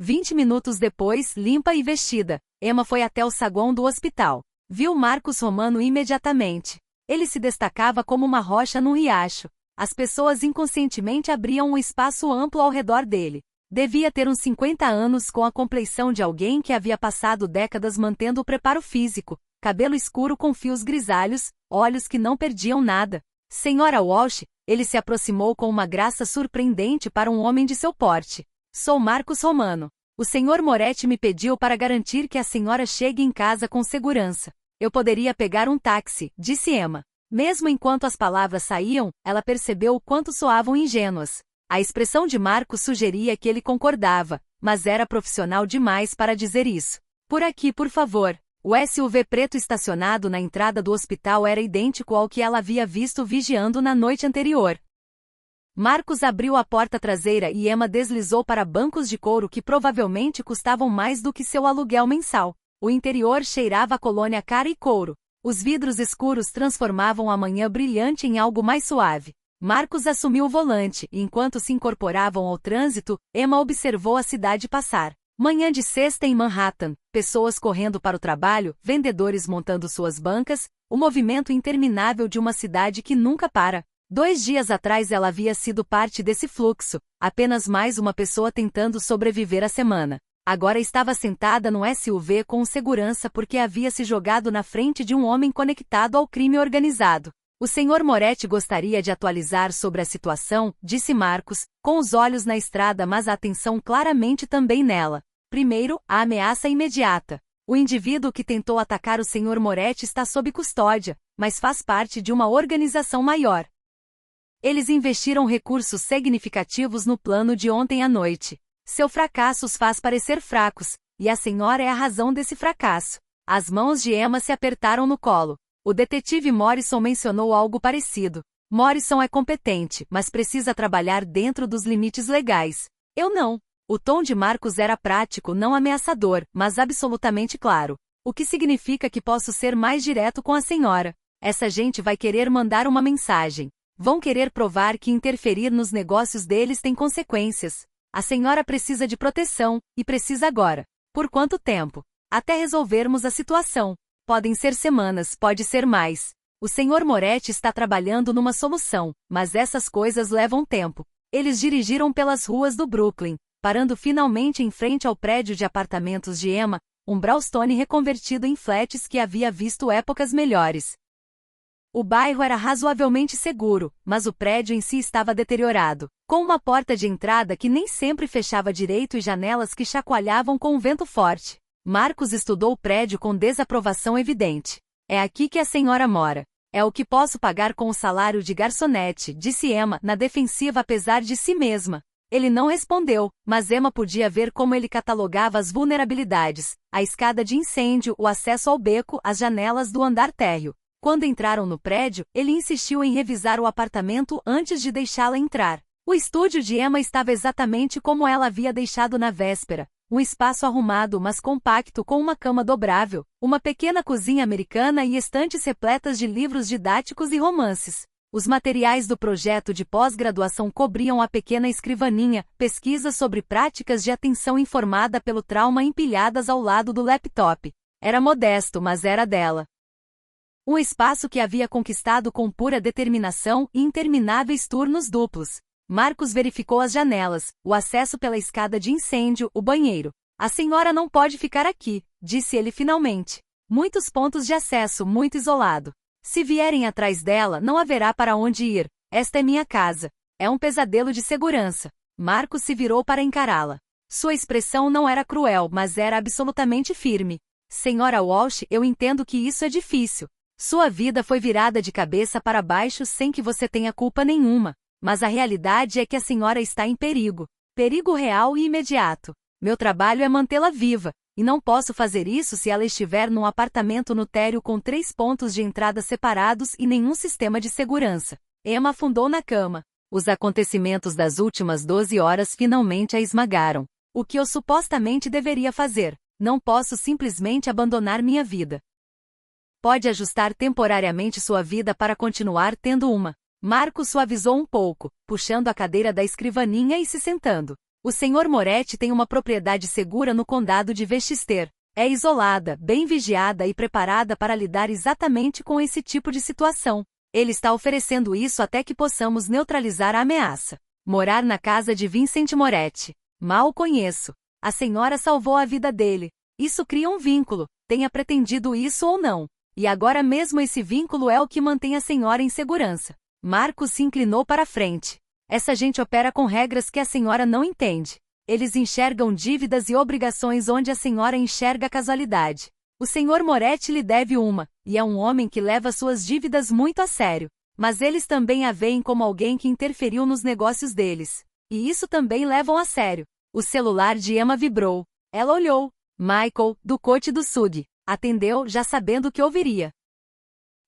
20 minutos depois, limpa e vestida, Emma foi até o saguão do hospital. Viu Marcus Romano imediatamente. Ele se destacava como uma rocha num riacho. As pessoas inconscientemente abriam um espaço amplo ao redor dele. Devia ter uns 50 anos, com a compleição de alguém que havia passado décadas mantendo o preparo físico, cabelo escuro com fios grisalhos, olhos que não perdiam nada. Senhora Walsh, ele se aproximou com uma graça surpreendente para um homem de seu porte. Sou Marcus Romano. O senhor Moretti me pediu para garantir que a senhora chegue em casa com segurança. Eu poderia pegar um táxi, disse Emma. Mesmo enquanto as palavras saíam, ela percebeu o quanto soavam ingênuas. A expressão de Marcos sugeria que ele concordava, mas era profissional demais para dizer isso. Por aqui, por favor. O SUV preto estacionado na entrada do hospital era idêntico ao que ela havia visto vigiando na noite anterior. Marcos abriu a porta traseira e Emma deslizou para bancos de couro que provavelmente custavam mais do que seu aluguel mensal. O interior cheirava a colônia cara e couro. Os vidros escuros transformavam a manhã brilhante em algo mais suave. Marcos assumiu o volante e, enquanto se incorporavam ao trânsito, Emma observou a cidade passar. Manhã de sexta em Manhattan, pessoas correndo para o trabalho, vendedores montando suas bancas, o movimento interminável de uma cidade que nunca para. 2 dias atrás ela havia sido parte desse fluxo, apenas mais uma pessoa tentando sobreviver à semana. Agora estava sentada no SUV com segurança porque havia se jogado na frente de um homem conectado ao crime organizado. O Sr. Moretti gostaria de atualizar sobre a situação, disse Marcos, com os olhos na estrada mas a atenção claramente também nela. Primeiro, a ameaça imediata. O indivíduo que tentou atacar o Sr. Moretti está sob custódia, mas faz parte de uma organização maior. Eles investiram recursos significativos no plano de ontem à noite. Seu fracasso os faz parecer fracos, e a senhora é a razão desse fracasso. As mãos de Emma se apertaram no colo. O detetive Morrison mencionou algo parecido. Morrison é competente, mas precisa trabalhar dentro dos limites legais. Eu não. O tom de Marcos era prático, não ameaçador, mas absolutamente claro. O que significa que posso ser mais direto com a senhora. Essa gente vai querer mandar uma mensagem. Vão querer provar que interferir nos negócios deles tem consequências. A senhora precisa de proteção, e precisa agora. Por quanto tempo? Até resolvermos a situação. Podem ser semanas, pode ser mais. O Sr. Moretti está trabalhando numa solução, mas essas coisas levam tempo. Eles dirigiram pelas ruas do Brooklyn, parando finalmente em frente ao prédio de apartamentos de Emma, um brownstone reconvertido em flats que havia visto épocas melhores. O bairro era razoavelmente seguro, mas o prédio em si estava deteriorado, com uma porta de entrada que nem sempre fechava direito e janelas que chacoalhavam com um vento forte. Marcos estudou o prédio com desaprovação evidente. É aqui que a senhora mora. É o que posso pagar com o salário de garçonete, disse Emma, na defensiva apesar de si mesma. Ele não respondeu, mas Emma podia ver como ele catalogava as vulnerabilidades, a escada de incêndio, o acesso ao beco, as janelas do andar térreo. Quando entraram no prédio, ele insistiu em revisar o apartamento antes de deixá-la entrar. O estúdio de Emma estava exatamente como ela havia deixado na véspera. Um espaço arrumado mas compacto com uma cama dobrável, uma pequena cozinha americana e estantes repletas de livros didáticos e romances. Os materiais do projeto de pós-graduação cobriam a pequena escrivaninha, pesquisas sobre práticas de atenção informada pelo trauma empilhadas ao lado do laptop. Era modesto, mas era dela. Um espaço que havia conquistado com pura determinação e intermináveis turnos duplos. Marcos verificou as janelas, o acesso pela escada de incêndio, o banheiro. A senhora não pode ficar aqui, disse ele finalmente. Muitos pontos de acesso, muito isolado. Se vierem atrás dela, não haverá para onde ir. Esta é minha casa. É um pesadelo de segurança. Marcos se virou para encará-la. Sua expressão não era cruel, mas era absolutamente firme. Senhora Walsh, eu entendo que isso é difícil. Sua vida foi virada de cabeça para baixo sem que você tenha culpa nenhuma. Mas a realidade é que a senhora está em perigo. Perigo real e imediato. Meu trabalho é mantê-la viva, e não posso fazer isso se ela estiver num apartamento no térreo com 3 pontos de entrada separados e nenhum sistema de segurança. Emma afundou na cama. Os acontecimentos das últimas 12 horas finalmente a esmagaram. O que eu supostamente deveria fazer? Não posso simplesmente abandonar minha vida. Pode ajustar temporariamente sua vida para continuar tendo uma. Marcos suavizou um pouco, puxando a cadeira da escrivaninha e se sentando. O Sr. Moretti tem uma propriedade segura no condado de Westchester. É isolada, bem vigiada e preparada para lidar exatamente com esse tipo de situação. Ele está oferecendo isso até que possamos neutralizar a ameaça. Morar na casa de Vincent Moretti. Mal o conheço. A senhora salvou a vida dele. Isso cria um vínculo, tenha pretendido isso ou não. E agora mesmo esse vínculo é o que mantém a senhora em segurança. Marcos se inclinou para a frente. Essa gente opera com regras que a senhora não entende. Eles enxergam dívidas e obrigações onde a senhora enxerga casualidade. O Sr. Moretti lhe deve uma, e é um homem que leva suas dívidas muito a sério. Mas eles também a veem como alguém que interferiu nos negócios deles. E isso também levam a sério. O celular de Emma vibrou. Ela olhou. Michael, do Cote do Sud. Atendeu, já sabendo o que ouviria.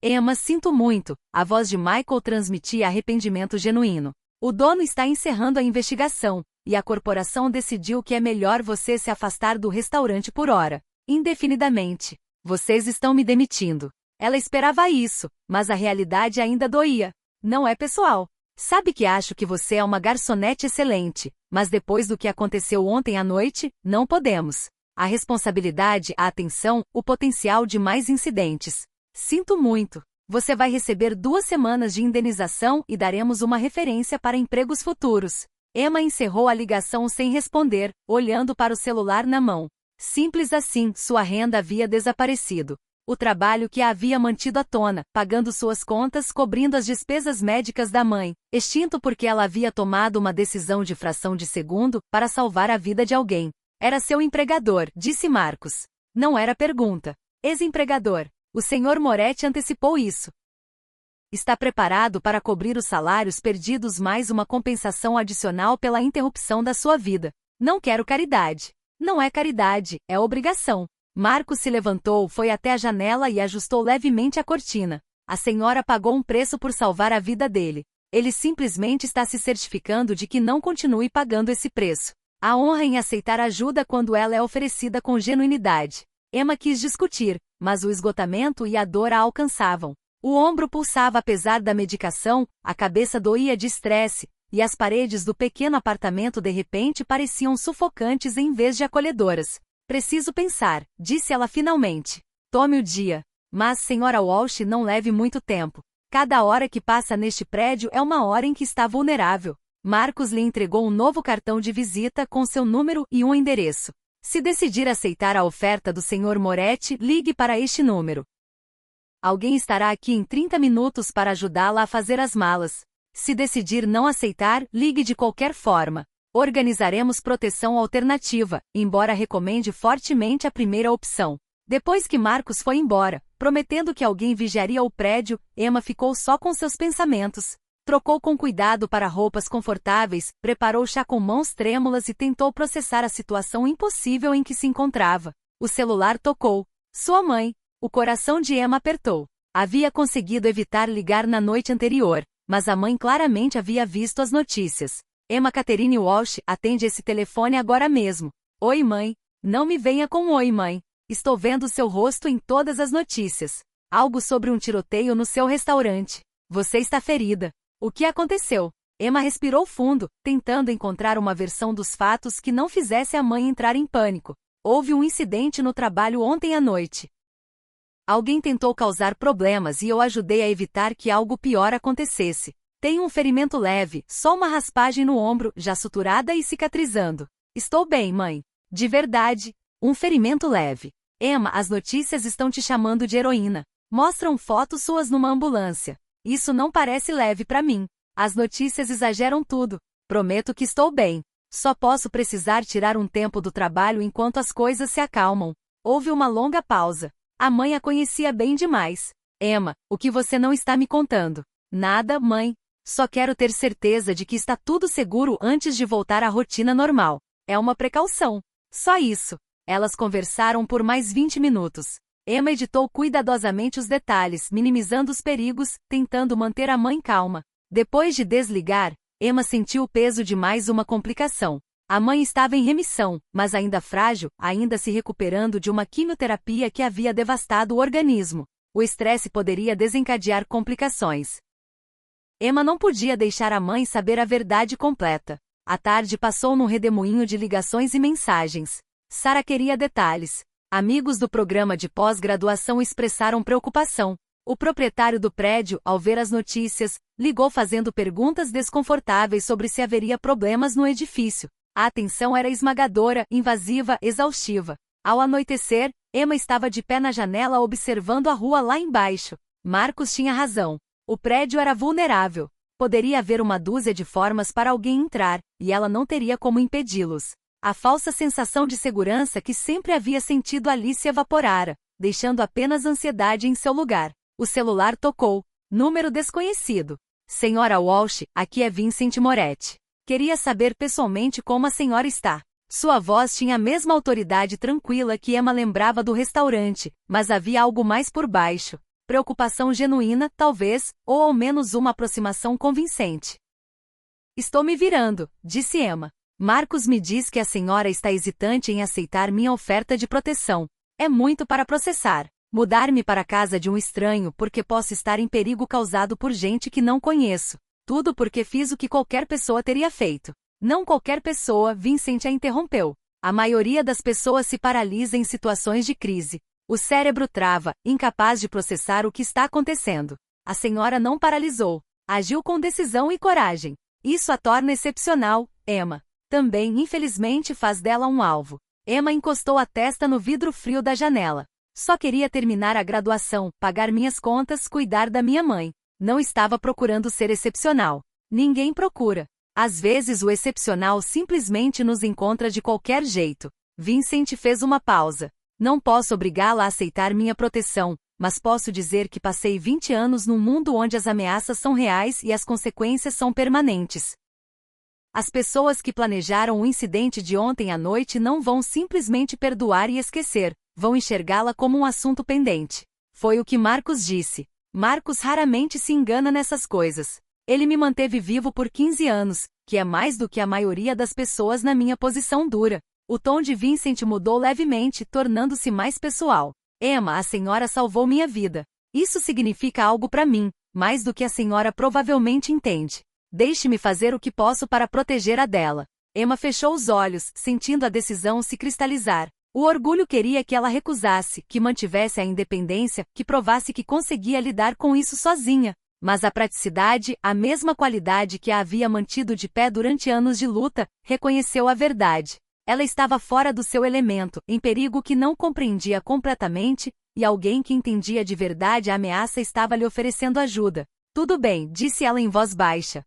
Emma, sinto muito. A voz de Michael transmitia arrependimento genuíno. O dono está encerrando a investigação, e a corporação decidiu que é melhor você se afastar do restaurante por hora. Indefinidamente. Vocês estão me demitindo. Ela esperava isso, mas a realidade ainda doía. Não é pessoal. Sabe que acho que você é uma garçonete excelente, mas depois do que aconteceu ontem à noite, não podemos. A responsabilidade, a atenção, o potencial de mais incidentes. Sinto muito. Você vai receber 2 semanas de indenização e daremos uma referência para empregos futuros. Emma encerrou a ligação sem responder, olhando para o celular na mão. Simples assim, sua renda havia desaparecido. O trabalho que a havia mantido à tona, pagando suas contas, cobrindo as despesas médicas da mãe, extinto porque ela havia tomado uma decisão de fração de segundo para salvar a vida de alguém. Era seu empregador, disse Marcos. Não era pergunta. Ex-empregador. O Sr. Moretti antecipou isso. Está preparado para cobrir os salários perdidos mais uma compensação adicional pela interrupção da sua vida. Não quero caridade. Não é caridade, é obrigação. Marcos se levantou, foi até a janela e ajustou levemente a cortina. A senhora pagou um preço por salvar a vida dele. Ele simplesmente está se certificando de que não continue pagando esse preço. A honra em aceitar ajuda quando ela é oferecida com genuinidade. Emma quis discutir, mas o esgotamento e a dor a alcançavam. O ombro pulsava apesar da medicação, a cabeça doía de estresse, e as paredes do pequeno apartamento de repente pareciam sufocantes em vez de acolhedoras. Preciso pensar, disse ela finalmente. Tome o dia. Mas, Sra. Walsh, não leve muito tempo. Cada hora que passa neste prédio é uma hora em que está vulnerável. Marcos lhe entregou um novo cartão de visita com seu número e um endereço. Se decidir aceitar a oferta do Sr. Moretti, ligue para este número. Alguém estará aqui em 30 minutos para ajudá-la a fazer as malas. Se decidir não aceitar, ligue de qualquer forma. Organizaremos proteção alternativa, embora recomende fortemente a primeira opção. Depois que Marcos foi embora, prometendo que alguém vigiaria o prédio, Emma ficou só com seus pensamentos. Trocou com cuidado para roupas confortáveis, preparou chá com mãos trêmulas e tentou processar a situação impossível em que se encontrava. O celular tocou. Sua mãe. O coração de Emma apertou. Havia conseguido evitar ligar na noite anterior, mas a mãe claramente havia visto as notícias. Emma Catherine Walsh, atende esse telefone agora mesmo. Oi, mãe. Não me venha com oi, mãe. Estou vendo seu rosto em todas as notícias. Algo sobre um tiroteio no seu restaurante. Você está ferida. O que aconteceu? Emma respirou fundo, tentando encontrar uma versão dos fatos que não fizesse a mãe entrar em pânico. Houve um incidente no trabalho ontem à noite. Alguém tentou causar problemas e eu ajudei a evitar que algo pior acontecesse. Tenho um ferimento leve, só uma raspagem no ombro, já suturada e cicatrizando. Estou bem, mãe. De verdade. Um ferimento leve. Emma, as notícias estão te chamando de heroína. Mostram fotos suas numa ambulância. Isso não parece leve para mim. As notícias exageram tudo. Prometo que estou bem. Só posso precisar tirar um tempo do trabalho enquanto as coisas se acalmam. Houve uma longa pausa. A mãe a conhecia bem demais. Emma, o que você não está me contando? Nada, mãe. Só quero ter certeza de que está tudo seguro antes de voltar à rotina normal. É uma precaução. Só isso. Elas conversaram por mais 20 minutos. Emma editou cuidadosamente os detalhes, minimizando os perigos, tentando manter a mãe calma. Depois de desligar, Emma sentiu o peso de mais uma complicação. A mãe estava em remissão, mas ainda frágil, ainda se recuperando de uma quimioterapia que havia devastado o organismo. O estresse poderia desencadear complicações. Emma não podia deixar a mãe saber a verdade completa. A tarde passou num redemoinho de ligações e mensagens. Sarah queria detalhes. Amigos do programa de pós-graduação expressaram preocupação. O proprietário do prédio, ao ver as notícias, ligou fazendo perguntas desconfortáveis sobre se haveria problemas no edifício. A atenção era esmagadora, invasiva, exaustiva. Ao anoitecer, Emma estava de pé na janela observando a rua lá embaixo. Marcos tinha razão. O prédio era vulnerável. Poderia haver uma dúzia de formas para alguém entrar, e ela não teria como impedi-los. A falsa sensação de segurança que sempre havia sentido ali se evaporara, deixando apenas ansiedade em seu lugar. O celular tocou. Número desconhecido. Sra. Walsh, aqui é Vincent Moretti. Queria saber pessoalmente como a senhora está. Sua voz tinha a mesma autoridade tranquila que Emma lembrava do restaurante, mas havia algo mais por baixo. Preocupação genuína, talvez, ou ao menos uma aproximação convincente. Estou me virando, disse Emma. Marcos me diz que a senhora está hesitante em aceitar minha oferta de proteção. É muito para processar. Mudar-me para a casa de um estranho porque posso estar em perigo causado por gente que não conheço. Tudo porque fiz o que qualquer pessoa teria feito. Não qualquer pessoa, Vincent a interrompeu. A maioria das pessoas se paralisa em situações de crise. O cérebro trava, incapaz de processar o que está acontecendo. A senhora não paralisou. Agiu com decisão e coragem. Isso a torna excepcional, Emma. Também, infelizmente, faz dela um alvo. Emma encostou a testa no vidro frio da janela. Só queria terminar a graduação, pagar minhas contas, cuidar da minha mãe. Não estava procurando ser excepcional. Ninguém procura. Às vezes o excepcional simplesmente nos encontra de qualquer jeito. Vincent fez uma pausa. Não posso obrigá-la a aceitar minha proteção, mas posso dizer que passei 20 anos num mundo onde as ameaças são reais e as consequências são permanentes. As pessoas que planejaram o incidente de ontem à noite não vão simplesmente perdoar e esquecer, vão enxergá-la como um assunto pendente. Foi o que Marcos disse. Marcos raramente se engana nessas coisas. Ele me manteve vivo por 15 anos, que é mais do que a maioria das pessoas na minha posição dura. O tom de Vincent mudou levemente, tornando-se mais pessoal. Emma, a senhora salvou minha vida. Isso significa algo para mim, mais do que a senhora provavelmente entende. Deixe-me fazer o que posso para proteger a dela. Emma fechou os olhos, sentindo a decisão se cristalizar. O orgulho queria que ela recusasse, que mantivesse a independência, que provasse que conseguia lidar com isso sozinha. Mas a praticidade, a mesma qualidade que a havia mantido de pé durante anos de luta, reconheceu a verdade. Ela estava fora do seu elemento, em perigo que não compreendia completamente, e alguém que entendia de verdade a ameaça estava lhe oferecendo ajuda. Tudo bem, disse ela em voz baixa.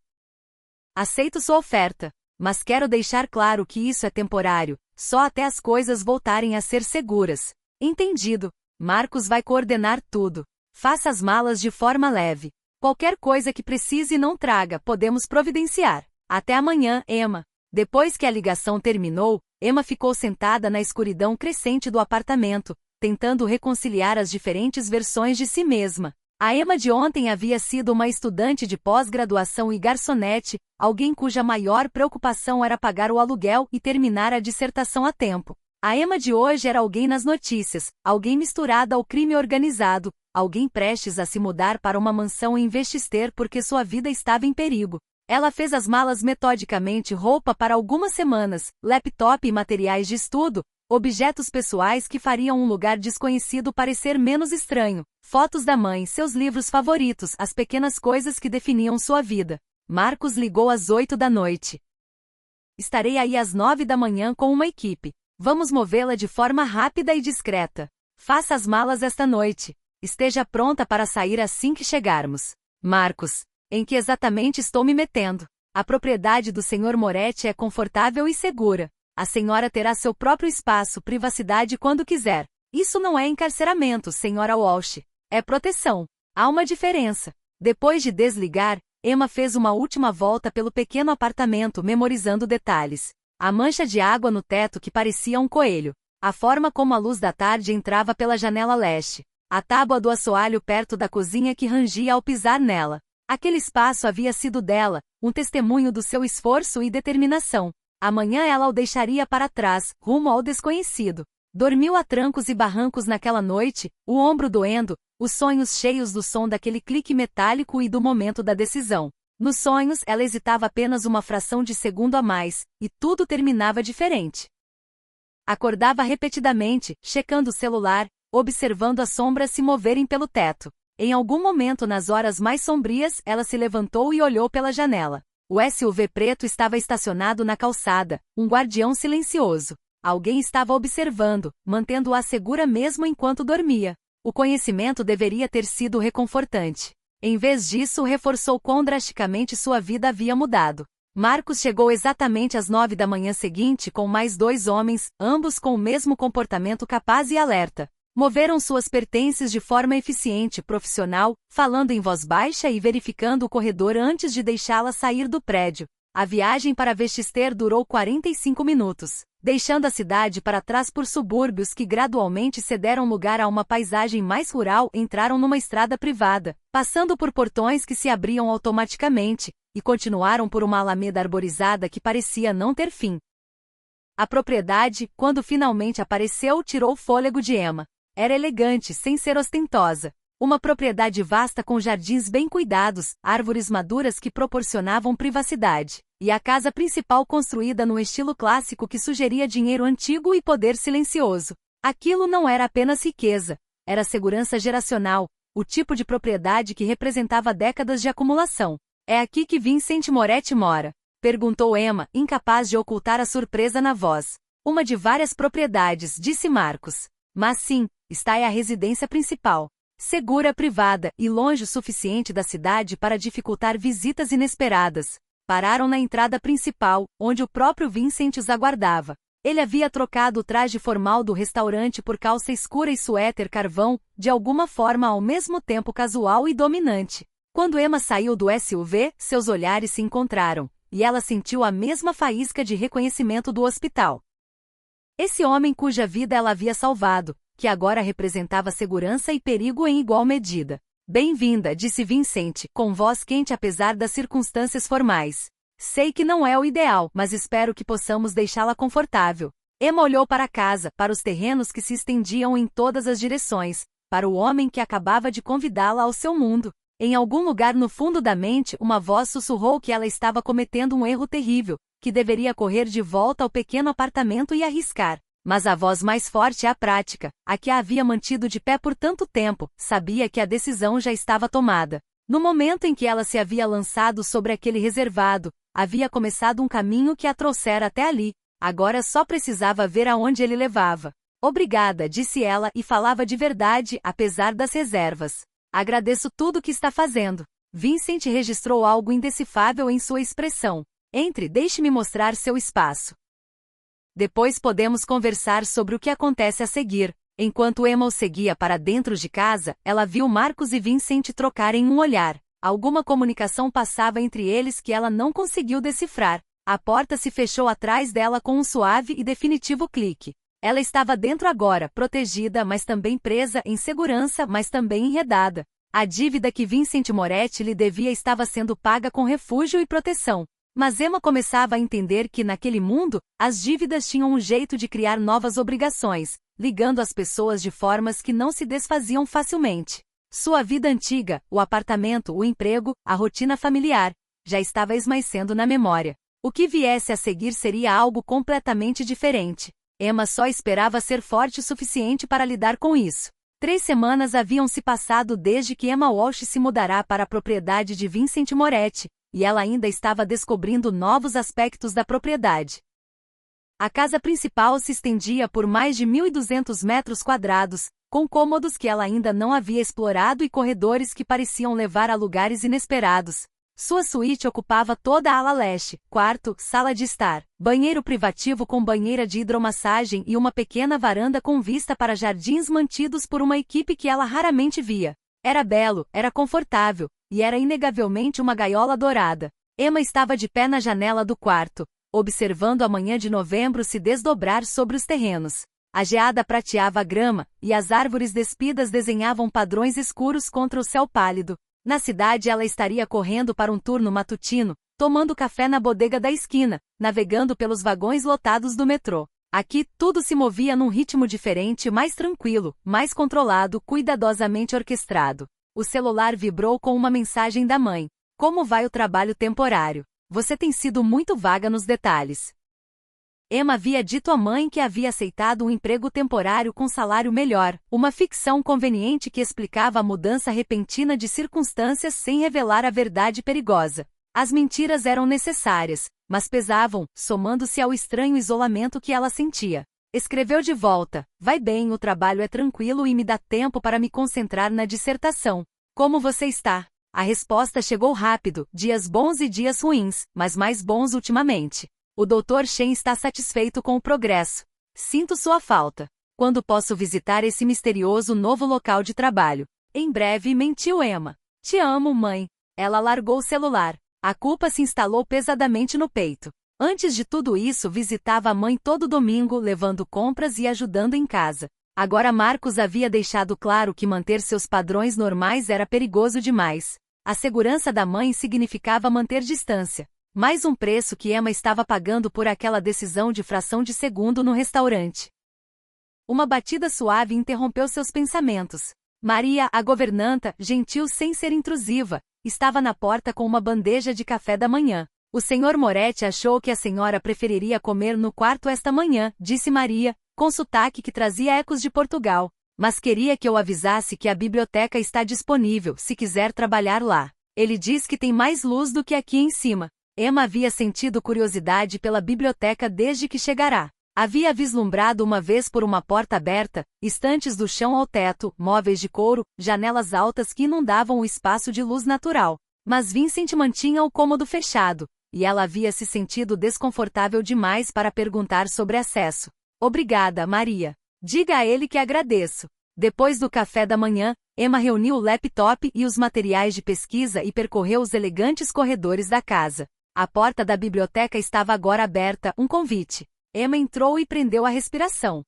Aceito sua oferta, mas quero deixar claro que isso é temporário, só até as coisas voltarem a ser seguras. Entendido. Marcos vai coordenar tudo. Faça as malas de forma leve. Qualquer coisa que precise não traga, podemos providenciar. Até amanhã, Emma. Depois que a ligação terminou, Emma ficou sentada na escuridão crescente do apartamento, tentando reconciliar as diferentes versões de si mesma. A Emma de ontem havia sido uma estudante de pós-graduação e garçonete, alguém cuja maior preocupação era pagar o aluguel e terminar a dissertação a tempo. A Emma de hoje era alguém nas notícias, alguém misturada ao crime organizado, alguém prestes a se mudar para uma mansão em Westchester porque sua vida estava em perigo. Ela fez as malas metodicamente, roupa para algumas semanas, laptop e materiais de estudo, objetos pessoais que fariam um lugar desconhecido parecer menos estranho, fotos da mãe, seus livros favoritos, as pequenas coisas que definiam sua vida. Marcos ligou às 8 da noite. Estarei aí às 9 da manhã com uma equipe. Vamos movê-la de forma rápida e discreta. Faça as malas esta noite. Esteja pronta para sair assim que chegarmos. Marcos, em que exatamente estou me metendo? A propriedade do Sr. Moretti é confortável e segura. A senhora terá seu próprio espaço, privacidade quando quiser. Isso não é encarceramento, Sra. Walsh. É proteção. Há uma diferença. Depois de desligar, Emma fez uma última volta pelo pequeno apartamento, memorizando detalhes. A mancha de água no teto que parecia um coelho. A forma como a luz da tarde entrava pela janela leste. A tábua do assoalho perto da cozinha que rangia ao pisar nela. Aquele espaço havia sido dela, um testemunho do seu esforço e determinação. Amanhã ela o deixaria para trás, rumo ao desconhecido. Dormiu a trancos e barrancos naquela noite, o ombro doendo, os sonhos cheios do som daquele clique metálico e do momento da decisão. Nos sonhos, ela hesitava apenas uma fração de segundo a mais, e tudo terminava diferente. Acordava repetidamente, checando o celular, observando as sombras se moverem pelo teto. Em algum momento nas horas mais sombrias, ela se levantou e olhou pela janela. O SUV preto estava estacionado na calçada, um guardião silencioso. Alguém estava observando, mantendo-a segura mesmo enquanto dormia. O conhecimento deveria ter sido reconfortante. Em vez disso, reforçou quão drasticamente sua vida havia mudado. Marcos chegou exatamente às 9 da manhã seguinte com mais 2 homens, ambos com o mesmo comportamento capaz e alerta. Moveram suas pertences de forma eficiente, profissional, falando em voz baixa e verificando o corredor antes de deixá-la sair do prédio. A viagem para Westchester durou 45 minutos, deixando a cidade para trás por subúrbios que gradualmente cederam lugar a uma paisagem mais rural e entraram numa estrada privada, passando por portões que se abriam automaticamente, e continuaram por uma alameda arborizada que parecia não ter fim. A propriedade, quando finalmente apareceu, tirou o fôlego de Emma. Era elegante, sem ser ostentosa. Uma propriedade vasta com jardins bem cuidados, árvores maduras que proporcionavam privacidade, e a casa principal construída no estilo clássico que sugeria dinheiro antigo e poder silencioso. Aquilo não era apenas riqueza, era segurança geracional, o tipo de propriedade que representava décadas de acumulação. É aqui que Vincent Moretti mora? Perguntou Emma, incapaz de ocultar a surpresa na voz. Uma de várias propriedades, disse Marcos. Mas sim, está é a residência principal. Segura, privada e longe o suficiente da cidade para dificultar visitas inesperadas. Pararam na entrada principal, onde o próprio Vincent os aguardava. Ele havia trocado o traje formal do restaurante por calça escura e suéter carvão, de alguma forma ao mesmo tempo casual e dominante. Quando Emma saiu do SUV, seus olhares se encontraram, e ela sentiu a mesma faísca de reconhecimento do hospital. Esse homem cuja vida ela havia salvado, que agora representava segurança e perigo em igual medida. Bem-vinda, disse Vincent, com voz quente apesar das circunstâncias formais. Sei que não é o ideal, mas espero que possamos deixá-la confortável. Emma olhou para a casa, para os terrenos que se estendiam em todas as direções, para o homem que acabava de convidá-la ao seu mundo. Em algum lugar no fundo da mente, uma voz sussurrou que ela estava cometendo um erro terrível, que deveria correr de volta ao pequeno apartamento e arriscar. Mas a voz mais forte é a prática, a que a havia mantido de pé por tanto tempo, sabia que a decisão já estava tomada. No momento em que ela se havia lançado sobre aquele reservado, havia começado um caminho que a trouxera até ali, agora só precisava ver aonde ele levava. Obrigada, disse ela e falava de verdade, apesar das reservas. Agradeço tudo o que está fazendo. Vincent registrou algo indecifrável em sua expressão. Entre, deixe-me mostrar seu espaço. Depois podemos conversar sobre o que acontece a seguir. Enquanto Emma o seguia para dentro de casa, ela viu Marcos e Vincent trocarem um olhar. Alguma comunicação passava entre eles que ela não conseguiu decifrar. A porta se fechou atrás dela com um suave e definitivo clique. Ela estava dentro agora, protegida, mas também presa, em segurança, mas também enredada. A dívida que Vincent Moretti lhe devia estava sendo paga com refúgio e proteção. Mas Emma começava a entender que naquele mundo, as dívidas tinham um jeito de criar novas obrigações, ligando as pessoas de formas que não se desfaziam facilmente. Sua vida antiga, o apartamento, o emprego, a rotina familiar, já estava esmaecendo na memória. O que viesse a seguir seria algo completamente diferente. Emma só esperava ser forte o suficiente para lidar com isso. 3 semanas haviam se passado desde que Emma Walsh se mudará para a propriedade de Vincent Moretti, e ela ainda estava descobrindo novos aspectos da propriedade. A casa principal se estendia por mais de 1.200 metros quadrados, com cômodos que ela ainda não havia explorado e corredores que pareciam levar a lugares inesperados. Sua suíte ocupava toda a ala leste, quarto, sala de estar, banheiro privativo com banheira de hidromassagem e uma pequena varanda com vista para jardins mantidos por uma equipe que ela raramente via. Era belo, era confortável, e era inegavelmente uma gaiola dourada. Emma estava de pé na janela do quarto, observando a manhã de novembro se desdobrar sobre os terrenos. A geada prateava a grama, e as árvores despidas desenhavam padrões escuros contra o céu pálido. Na cidade ela estaria correndo para um turno matutino, tomando café na bodega da esquina, navegando pelos vagões lotados do metrô. Aqui, tudo se movia num ritmo diferente, mais tranquilo, mais controlado, cuidadosamente orquestrado. O celular vibrou com uma mensagem da mãe. Como vai o trabalho temporário? Você tem sido muito vaga nos detalhes. Emma havia dito à mãe que havia aceitado um emprego temporário com salário melhor, uma ficção conveniente que explicava a mudança repentina de circunstâncias sem revelar a verdade perigosa. As mentiras eram necessárias, mas pesavam, somando-se ao estranho isolamento que ela sentia. Escreveu de volta: vai bem, o trabalho é tranquilo e me dá tempo para me concentrar na dissertação. Como você está? A resposta chegou rápido, dias bons e dias ruins, mas mais bons ultimamente. O Dr. Shen está satisfeito com o progresso. Sinto sua falta. Quando posso visitar esse misterioso novo local de trabalho? Em breve, mentiu Emma. Te amo, mãe. Ela largou o celular. A culpa se instalou pesadamente no peito. Antes de tudo isso, visitava a mãe todo domingo, levando compras e ajudando em casa. Agora Marcos havia deixado claro que manter seus padrões normais era perigoso demais. A segurança da mãe significava manter distância. Mais um preço que Emma estava pagando por aquela decisão de fração de segundo no restaurante. Uma batida suave interrompeu seus pensamentos. Maria, a governanta, gentil sem ser intrusiva, estava na porta com uma bandeja de café da manhã. O Sr. Moretti achou que a senhora preferiria comer no quarto esta manhã, disse Maria, com sotaque que trazia ecos de Portugal. Mas queria que eu avisasse que a biblioteca está disponível, se quiser trabalhar lá. Ele diz que tem mais luz do que aqui em cima. Emma havia sentido curiosidade pela biblioteca desde que chegara. Havia vislumbrado uma vez por uma porta aberta, estantes do chão ao teto, móveis de couro, janelas altas que inundavam o espaço de luz natural. Mas Vincent mantinha o cômodo fechado, e ela havia se sentido desconfortável demais para perguntar sobre acesso. Obrigada, Maria. Diga a ele que agradeço. Depois do café da manhã, Emma reuniu o laptop e os materiais de pesquisa e percorreu os elegantes corredores da casa. A porta da biblioteca estava agora aberta, um convite. Emma entrou e prendeu a respiração.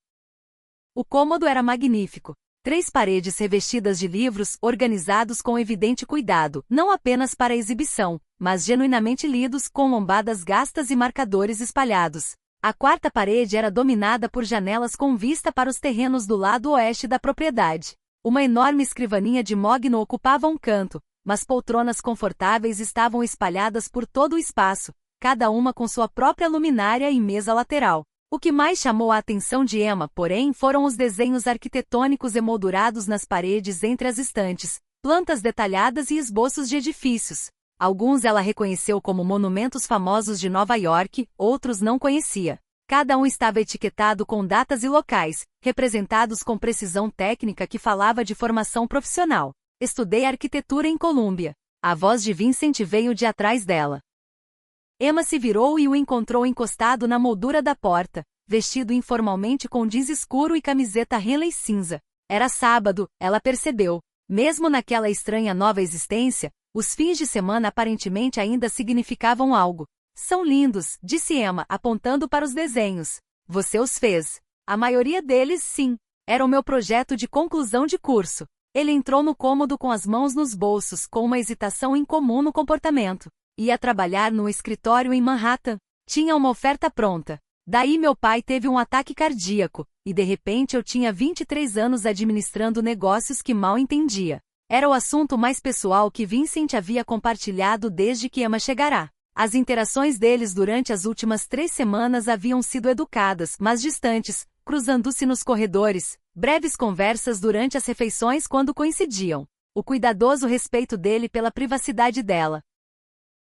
O cômodo era magnífico. 3 paredes revestidas de livros, organizados com evidente cuidado, não apenas para exibição, mas genuinamente lidos, com lombadas gastas e marcadores espalhados. A 4ª parede era dominada por janelas com vista para os terrenos do lado oeste da propriedade. Uma enorme escrivaninha de mogno ocupava um canto, mas poltronas confortáveis estavam espalhadas por todo o espaço, cada uma com sua própria luminária e mesa lateral. O que mais chamou a atenção de Emma, porém, foram os desenhos arquitetônicos emoldurados nas paredes entre as estantes, plantas detalhadas e esboços de edifícios. Alguns ela reconheceu como monumentos famosos de Nova York, outros não conhecia. Cada um estava etiquetado com datas e locais, representados com precisão técnica que falava de formação profissional. Estudei arquitetura em Colômbia. A voz de Vincent veio de atrás dela. Emma se virou e o encontrou encostado na moldura da porta, vestido informalmente com jeans escuro e camiseta Henley cinza. Era sábado, ela percebeu. Mesmo naquela estranha nova existência, os fins de semana aparentemente ainda significavam algo. São lindos, disse Emma, apontando para os desenhos. Você os fez. A maioria deles, sim. Era o meu projeto de conclusão de curso. Ele entrou no cômodo com as mãos nos bolsos, com uma hesitação incomum no comportamento. Ia trabalhar no escritório em Manhattan. Tinha uma oferta pronta. Daí meu pai teve um ataque cardíaco, e de repente eu tinha 23 anos administrando negócios que mal entendia. Era o assunto mais pessoal que Vincent havia compartilhado desde que Emma chegara. As interações deles durante as últimas 3 semanas haviam sido educadas, mas distantes, cruzando-se nos corredores, breves conversas durante as refeições quando coincidiam. O cuidadoso respeito dele pela privacidade dela.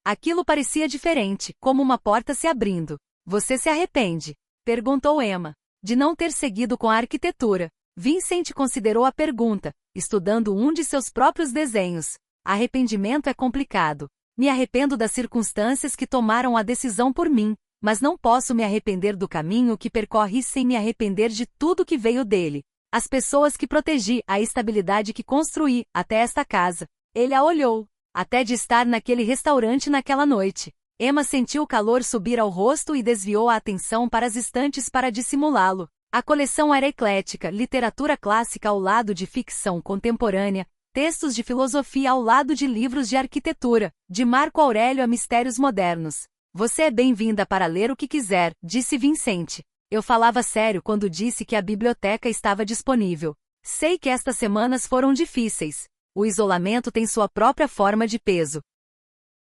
Aquilo parecia diferente, como uma porta se abrindo. Você se arrepende? Perguntou Emma. De não ter seguido com a arquitetura. Vincent considerou a pergunta, estudando um de seus próprios desenhos. Arrependimento é complicado. Me arrependo das circunstâncias que tomaram a decisão por mim, mas não posso me arrepender do caminho que percorri sem me arrepender de tudo que veio dele. As pessoas que protegi, a estabilidade que construí, até esta casa. Ele a olhou. Até de estar naquele restaurante naquela noite. Emma sentiu o calor subir ao rosto e desviou a atenção para as estantes para dissimulá-lo. A coleção era eclética, literatura clássica ao lado de ficção contemporânea, textos de filosofia ao lado de livros de arquitetura, de Marco Aurélio a mistérios modernos. Você é bem-vinda para ler o que quiser, disse Vincent. Eu falava sério quando disse que a biblioteca estava disponível. Sei que estas semanas foram difíceis. O isolamento tem sua própria forma de peso.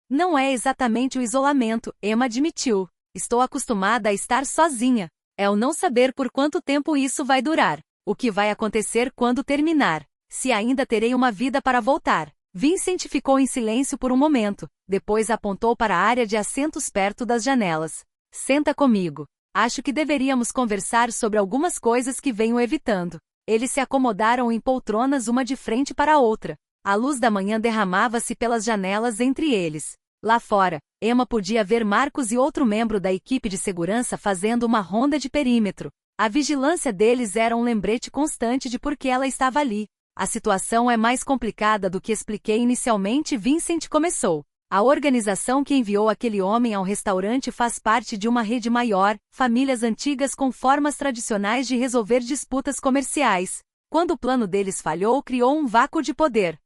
Não é exatamente o isolamento, Emma admitiu. Estou acostumada a estar sozinha. É o não saber por quanto tempo isso vai durar. O que vai acontecer quando terminar. Se ainda terei uma vida para voltar. Vincent ficou em silêncio por um momento. Depois apontou para a área de assentos perto das janelas. Senta comigo. Acho que deveríamos conversar sobre algumas coisas que venho evitando. Eles se acomodaram em poltronas uma de frente para a outra. A luz da manhã derramava-se pelas janelas entre eles. Lá fora, Emma podia ver Marcos e outro membro da equipe de segurança fazendo uma ronda de perímetro. A vigilância deles era um lembrete constante de por que ela estava ali. A situação é mais complicada do que expliquei inicialmente, Vincent começou. A organização que enviou aquele homem ao restaurante faz parte de uma rede maior, famílias antigas com formas tradicionais de resolver disputas comerciais. Quando o plano deles falhou, criou um vácuo de poder.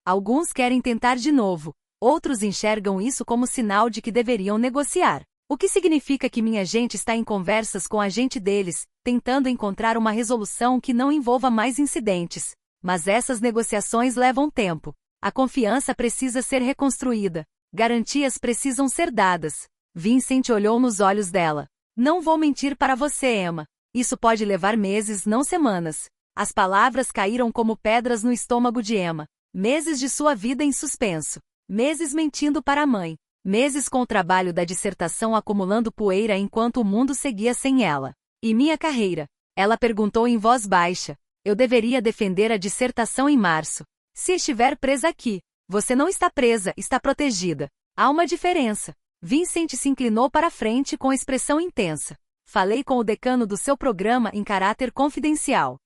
Alguns querem tentar de novo, outros enxergam isso como sinal de que deveriam negociar. O que significa que minha gente está em conversas com a gente deles, tentando encontrar uma resolução que não envolva mais incidentes. Mas essas negociações levam tempo. A confiança precisa ser reconstruída. Garantias precisam ser dadas. Vincent olhou nos olhos dela. Não vou mentir para você, Emma. Isso pode levar meses, não semanas. As palavras caíram como pedras no estômago de Emma. Meses de sua vida em suspenso. Meses mentindo para a mãe. Meses com o trabalho da dissertação acumulando poeira enquanto o mundo seguia sem ela. E minha carreira? Ela perguntou em voz baixa. Eu deveria defender a dissertação em março. Se estiver presa aqui. Você não está presa, está protegida. Há uma diferença. Vincent se inclinou para a frente com expressão intensa. Falei com o decano do seu programa em caráter confidencial.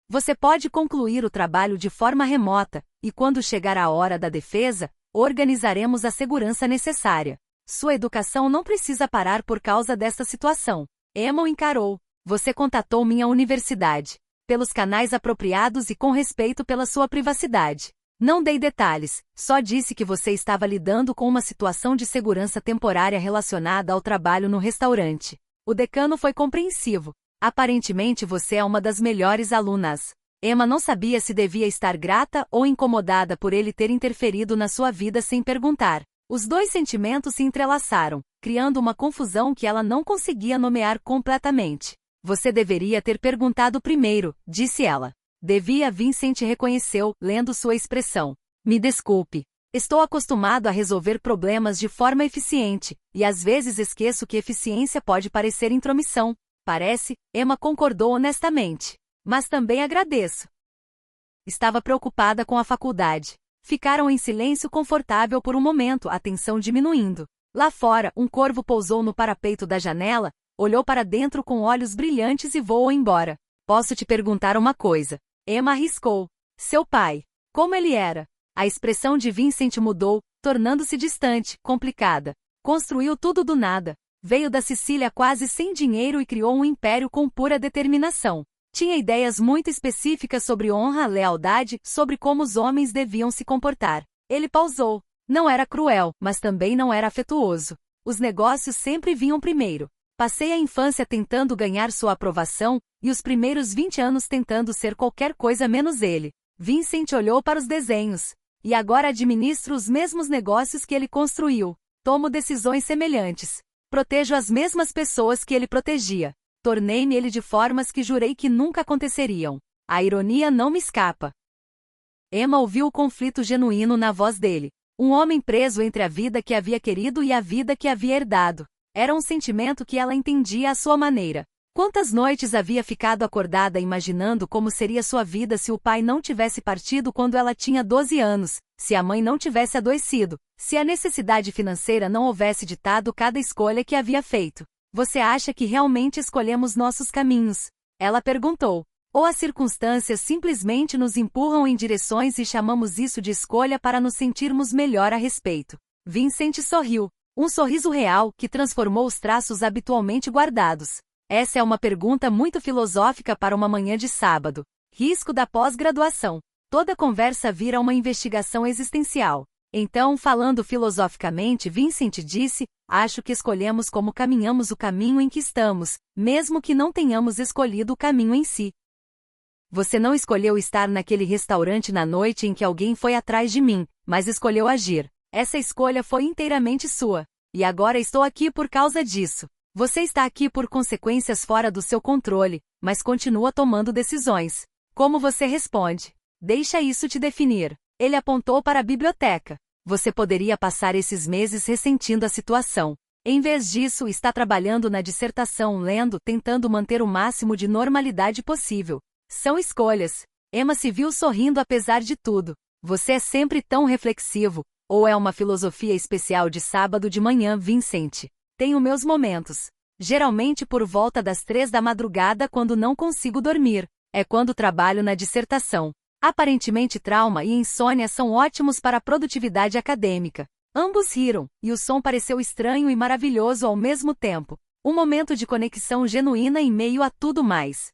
Você pode concluir o trabalho de forma remota, e quando chegar a hora da defesa, organizaremos a segurança necessária. Sua educação não precisa parar por causa desta situação. Emma o encarou. Você contatou minha universidade. Pelos canais apropriados e com respeito pela sua privacidade. Não dei detalhes, só disse que você estava lidando com uma situação de segurança temporária relacionada ao trabalho no restaurante. O decano foi compreensivo. Aparentemente você é uma das melhores alunas. Emma não sabia se devia estar grata ou incomodada por ele ter interferido na sua vida sem perguntar. Os dois sentimentos se entrelaçaram, criando uma confusão que ela não conseguia nomear completamente. Você deveria ter perguntado primeiro, disse ela. Devia. Vincent reconheceu, lendo sua expressão. Me desculpe. Estou acostumado a resolver problemas de forma eficiente, e às vezes esqueço que eficiência pode parecer intromissão. Parece, Emma concordou honestamente. Mas também agradeço. Estava preocupada com a faculdade. Ficaram em silêncio confortável por um momento, a tensão diminuindo. Lá fora, um corvo pousou no parapeito da janela, olhou para dentro com olhos brilhantes e voou embora. Posso te perguntar uma coisa? Emma arriscou. Seu pai. Como ele era? A expressão de Vincent mudou, tornando-se distante, complicada. Construiu tudo do nada. Veio da Sicília quase sem dinheiro e criou um império com pura determinação. Tinha ideias muito específicas sobre honra, lealdade, sobre como os homens deviam se comportar. Ele pausou. Não era cruel, mas também não era afetuoso. Os negócios sempre vinham primeiro. Passei a infância tentando ganhar sua aprovação, e os primeiros 20 anos tentando ser qualquer coisa menos ele. Vincent olhou para os desenhos. E agora administro os mesmos negócios que ele construiu. Tomo decisões semelhantes. Protejo as mesmas pessoas que ele protegia. Tornei-me ele de formas que jurei que nunca aconteceriam. A ironia não me escapa. Emma ouviu o conflito genuíno na voz dele. Um homem preso entre a vida que havia querido e a vida que havia herdado. Era um sentimento que ela entendia à sua maneira. Quantas noites havia ficado acordada imaginando como seria sua vida se o pai não tivesse partido quando ela tinha 12 anos, se a mãe não tivesse adoecido, se a necessidade financeira não houvesse ditado cada escolha que havia feito. Você acha que realmente escolhemos nossos caminhos? Ela perguntou. Ou as circunstâncias simplesmente nos empurram em direções e chamamos isso de escolha para nos sentirmos melhor a respeito? Vincent sorriu. Um sorriso real que transformou os traços habitualmente guardados. Essa é uma pergunta muito filosófica para uma manhã de sábado. Risco da pós-graduação. Toda conversa vira uma investigação existencial. Então, falando filosoficamente, Vincent disse, acho que escolhemos como caminhamos o caminho em que estamos, mesmo que não tenhamos escolhido o caminho em si. Você não escolheu estar naquele restaurante na noite em que alguém foi atrás de mim, mas escolheu agir. Essa escolha foi inteiramente sua. E agora estou aqui por causa disso. Você está aqui por consequências fora do seu controle, mas continua tomando decisões. Como você responde? Deixa isso te definir. Ele apontou para a biblioteca. Você poderia passar esses meses ressentindo a situação. Em vez disso, está trabalhando na dissertação, lendo, tentando manter o máximo de normalidade possível. São escolhas. Emma se viu sorrindo apesar de tudo. Você é sempre tão reflexivo. Ou é uma filosofia especial de sábado de manhã, Vincent? Tenho meus momentos. Geralmente por volta das 3 da madrugada quando não consigo dormir. É quando trabalho na dissertação. Aparentemente trauma e insônia são ótimos para a produtividade acadêmica. Ambos riram, e o som pareceu estranho e maravilhoso ao mesmo tempo. Um momento de conexão genuína em meio a tudo mais.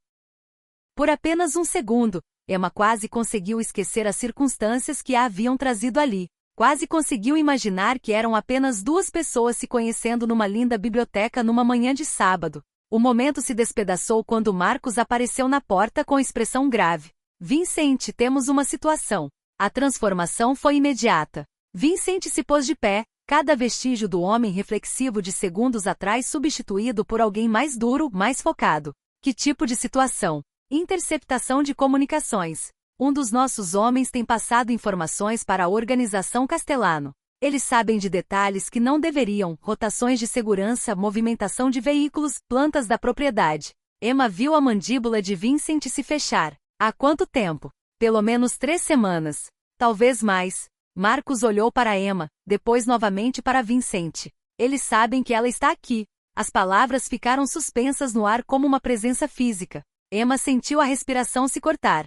Por apenas um segundo, Emma quase conseguiu esquecer as circunstâncias que a haviam trazido ali. Quase conseguiu imaginar que eram apenas duas pessoas se conhecendo numa linda biblioteca numa manhã de sábado. O momento se despedaçou quando Marcos apareceu na porta com expressão grave. Vincent, temos uma situação. A transformação foi imediata. Vincent se pôs de pé, cada vestígio do homem reflexivo de segundos atrás substituído por alguém mais duro, mais focado. Que tipo de situação? Interceptação de comunicações. Um dos nossos homens tem passado informações para a organização Castellano. Eles sabem de detalhes que não deveriam, rotações de segurança, movimentação de veículos, plantas da propriedade. Emma viu a mandíbula de Vincent se fechar. Há quanto tempo? Pelo menos 3 semanas. Talvez mais. Marcos olhou para Emma, depois novamente para Vincent. Eles sabem que ela está aqui. As palavras ficaram suspensas no ar como uma presença física. Emma sentiu a respiração se cortar.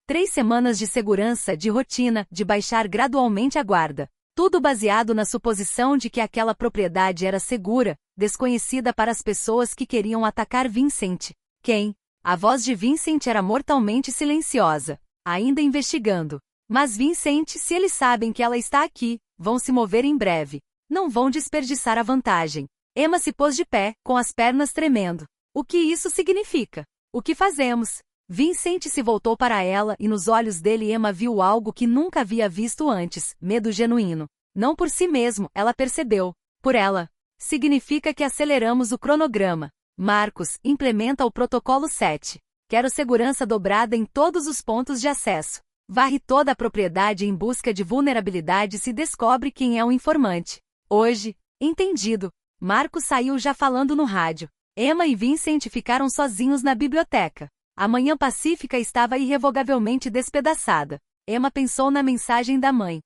3 semanas de segurança, de rotina, de baixar gradualmente a guarda. Tudo baseado na suposição de que aquela propriedade era segura, desconhecida para as pessoas que queriam atacar Vincent. Quem? A voz de Vincent era mortalmente silenciosa. Ainda investigando. Mas Vincent, se eles sabem que ela está aqui, vão se mover em breve. Não vão desperdiçar a vantagem. Emma se pôs de pé, com as pernas tremendo. O que isso significa? O que fazemos? Vincent se voltou para ela e nos olhos dele Emma viu algo que nunca havia visto antes, medo genuíno. Não por si mesmo, ela percebeu. Por ela. Significa que aceleramos o cronograma. Marcos, implementa o protocolo 7. Quero segurança dobrada em todos os pontos de acesso. Varre toda a propriedade em busca de vulnerabilidade e se descobre quem é o informante. Hoje, entendido. Marcos saiu já falando no rádio. Emma e Vincent ficaram sozinhos na biblioteca. A manhã pacífica estava irrevogavelmente despedaçada. Emma pensou na mensagem da mãe.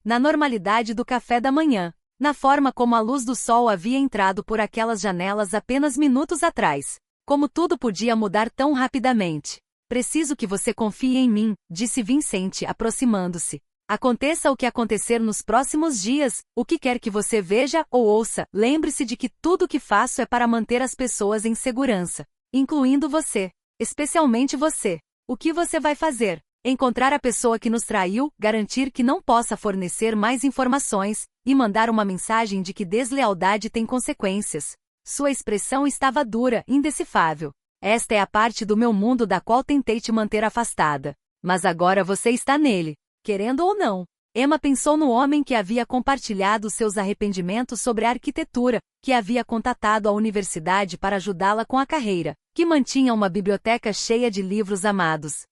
Na normalidade do café da manhã. Na forma como a luz do sol havia entrado por aquelas janelas apenas minutos atrás. Como tudo podia mudar tão rapidamente. Preciso que você confie em mim, disse Vincent, aproximando-se. Aconteça o que acontecer nos próximos dias, o que quer que você veja ou ouça, lembre-se de que tudo o que faço é para manter as pessoas em segurança. Incluindo você. Especialmente você. O que você vai fazer? Encontrar a pessoa que nos traiu, garantir que não possa fornecer mais informações, e mandar uma mensagem de que deslealdade tem consequências. Sua expressão estava dura, indecifável. Esta é a parte do meu mundo da qual tentei te manter afastada. Mas agora você está nele, querendo ou não. Emma pensou no homem que havia compartilhado seus arrependimentos sobre a arquitetura, que havia contatado a universidade para ajudá-la com a carreira, que mantinha uma biblioteca cheia de livros amados.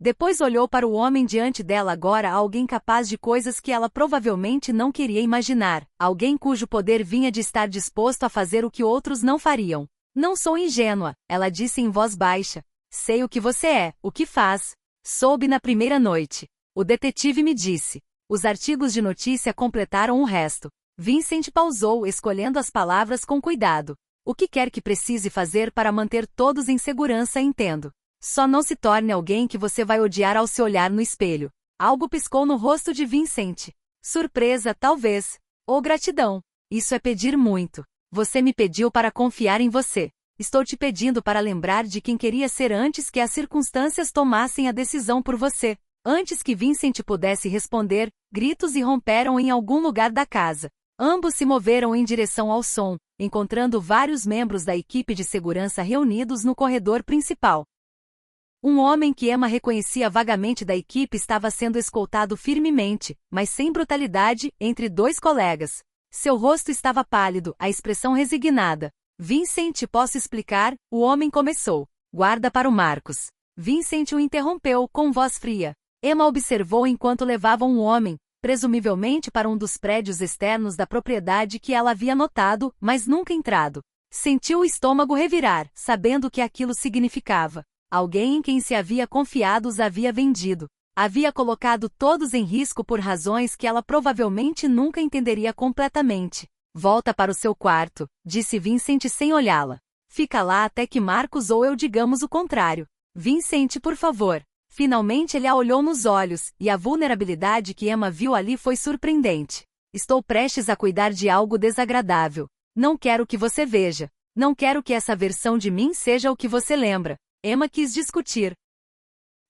Depois olhou para o homem diante dela agora, alguém capaz de coisas que ela provavelmente não queria imaginar, alguém cujo poder vinha de estar disposto a fazer o que outros não fariam. Não sou ingênua, ela disse em voz baixa. Sei o que você é, o que faz. Soube na primeira noite. O detetive me disse. Os artigos de notícia completaram o resto. Vincent pausou, escolhendo as palavras com cuidado. O que quer que precise fazer para manter todos em segurança, entendo. Só não se torne alguém que você vai odiar ao se olhar no espelho. Algo piscou no rosto de Vincent. Surpresa, talvez. Ou gratidão. Isso é pedir muito. Você me pediu para confiar em você. Estou te pedindo para lembrar de quem queria ser antes que as circunstâncias tomassem a decisão por você. Antes que Vincent pudesse responder, gritos irromperam em algum lugar da casa. Ambos se moveram em direção ao som, encontrando vários membros da equipe de segurança reunidos no corredor principal. Um homem que Emma reconhecia vagamente da equipe estava sendo escoltado firmemente, mas sem brutalidade, entre 2 colegas. Seu rosto estava pálido, a expressão resignada. Vincent, posso explicar? O homem começou. Guarda para o Marcos. Vincent o interrompeu, com voz fria. Emma observou enquanto levavam um homem, presumivelmente para um dos prédios externos da propriedade que ela havia notado, mas nunca entrado. Sentiu o estômago revirar, sabendo o que aquilo significava. Alguém em quem se havia confiado os havia vendido. Havia colocado todos em risco por razões que ela provavelmente nunca entenderia completamente. Volta para o seu quarto, disse Vincent sem olhá-la. Fica lá até que Marcos ou eu digamos o contrário. Vincent, por favor. Finalmente ele a olhou nos olhos, e a vulnerabilidade que Emma viu ali foi surpreendente. Estou prestes a cuidar de algo desagradável. Não quero que você veja. Não quero que essa versão de mim seja o que você lembra. Emma quis discutir.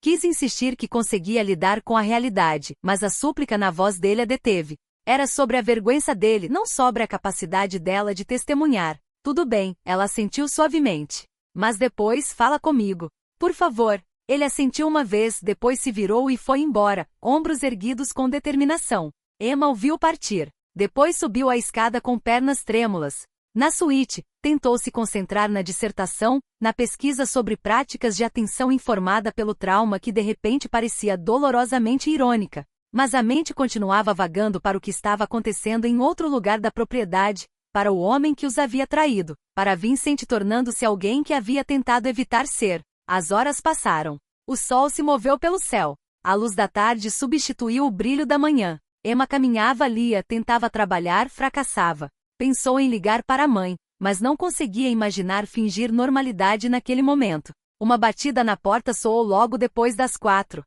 Quis insistir que conseguia lidar com a realidade, mas a súplica na voz dele a deteve. Era sobre a vergonha dele, não sobre a capacidade dela de testemunhar. Tudo bem, ela assentiu suavemente. Mas depois fala comigo. Por favor. Ele assentiu uma vez, depois se virou e foi embora, ombros erguidos com determinação. Emma o viu partir. Depois subiu a escada com pernas trêmulas. Na suíte, tentou se concentrar na dissertação, na pesquisa sobre práticas de atenção informada pelo trauma que de repente parecia dolorosamente irônica. Mas a mente continuava vagando para o que estava acontecendo em outro lugar da propriedade, para o homem que os havia traído, para Vincent tornando-se alguém que havia tentado evitar ser. As horas passaram. O sol se moveu pelo céu. A luz da tarde substituiu o brilho da manhã. Emma caminhava ali, tentava trabalhar, fracassava. Pensou em ligar para a mãe, mas não conseguia imaginar fingir normalidade naquele momento. Uma batida na porta soou logo depois das 4.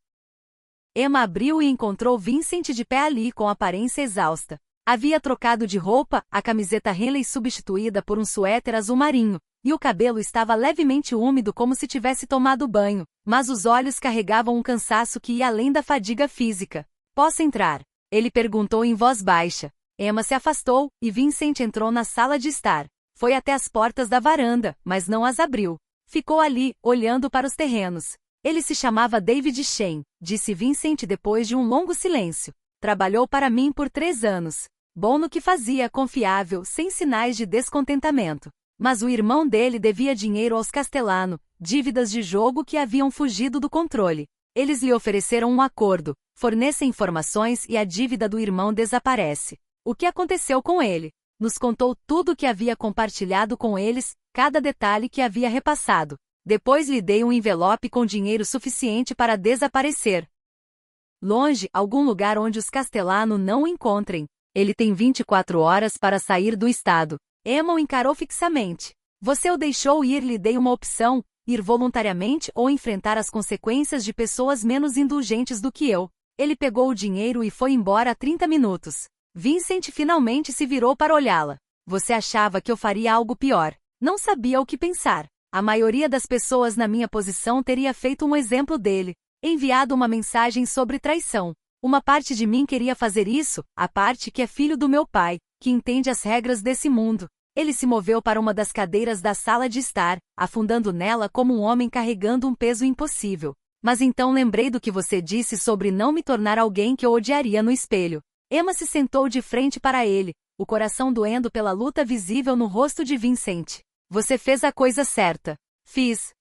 Emma abriu e encontrou Vincent de pé ali com aparência exausta. Havia trocado de roupa, a camiseta Henley substituída por um suéter azul marinho, e o cabelo estava levemente úmido como se tivesse tomado banho, mas os olhos carregavam um cansaço que ia além da fadiga física. Posso entrar? Ele perguntou em voz baixa. Emma se afastou, e Vincent entrou na sala de estar. Foi até as portas da varanda, mas não as abriu. Ficou ali, olhando para os terrenos. Ele se chamava David Shane, disse Vincent depois de um longo silêncio. Trabalhou para mim por 3 anos. Bom no que fazia, confiável, sem sinais de descontentamento. Mas o irmão dele devia dinheiro aos Castellano, dívidas de jogo que haviam fugido do controle. Eles lhe ofereceram um acordo, forneça informações e a dívida do irmão desaparece. O que aconteceu com ele? Nos contou tudo o que havia compartilhado com eles, cada detalhe que havia repassado. Depois lhe dei um envelope com dinheiro suficiente para desaparecer. Longe, algum lugar onde os Castellano não o encontrem. Ele tem 24 horas para sair do estado. Emma o encarou fixamente. Você o deixou ir, lhe dei uma opção, ir voluntariamente ou enfrentar as consequências de pessoas menos indulgentes do que eu. Ele pegou o dinheiro e foi embora há 30 minutos. Vincent finalmente se virou para olhá-la. Você achava que eu faria algo pior. Não sabia o que pensar. A maioria das pessoas na minha posição teria feito um exemplo dele, enviado uma mensagem sobre traição. Uma parte de mim queria fazer isso, a parte que é filho do meu pai, que entende as regras desse mundo. Ele se moveu para uma das cadeiras da sala de estar, afundando nela como um homem carregando um peso impossível. Mas então lembrei do que você disse sobre não me tornar alguém que eu odiaria no espelho. Emma se sentou de frente para ele, o coração doendo pela luta visível no rosto de Vincent. Você fez a coisa certa. Fiz.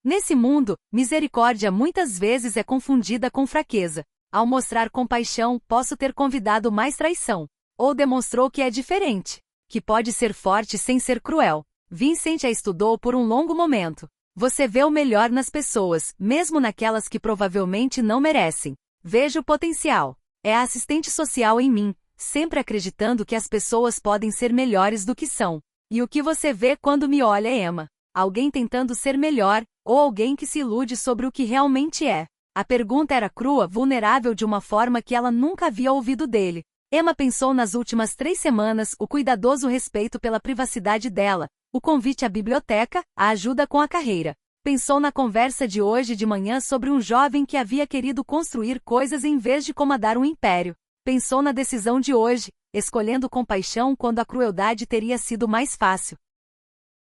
Nesse mundo, misericórdia muitas vezes é confundida com fraqueza. Ao mostrar compaixão, posso ter convidado mais traição. Ou demonstrou que é diferente. Que pode ser forte sem ser cruel. Vincent a estudou por um longo momento. Você vê o melhor nas pessoas, mesmo naquelas que provavelmente não merecem. Vejo o potencial. É a assistente social em mim, sempre acreditando que as pessoas podem ser melhores do que são. E o que você vê quando me olha, Emma? Alguém tentando ser melhor, ou alguém que se ilude sobre o que realmente é? A pergunta era crua, vulnerável de uma forma que ela nunca havia ouvido dele. Emma pensou nas últimas 3 semanas, o cuidadoso respeito pela privacidade dela, o convite à biblioteca, a ajuda com a carreira. Pensou na conversa de hoje de manhã sobre um jovem que havia querido construir coisas em vez de comandar um império. Pensou na decisão de hoje, escolhendo compaixão quando a crueldade teria sido mais fácil.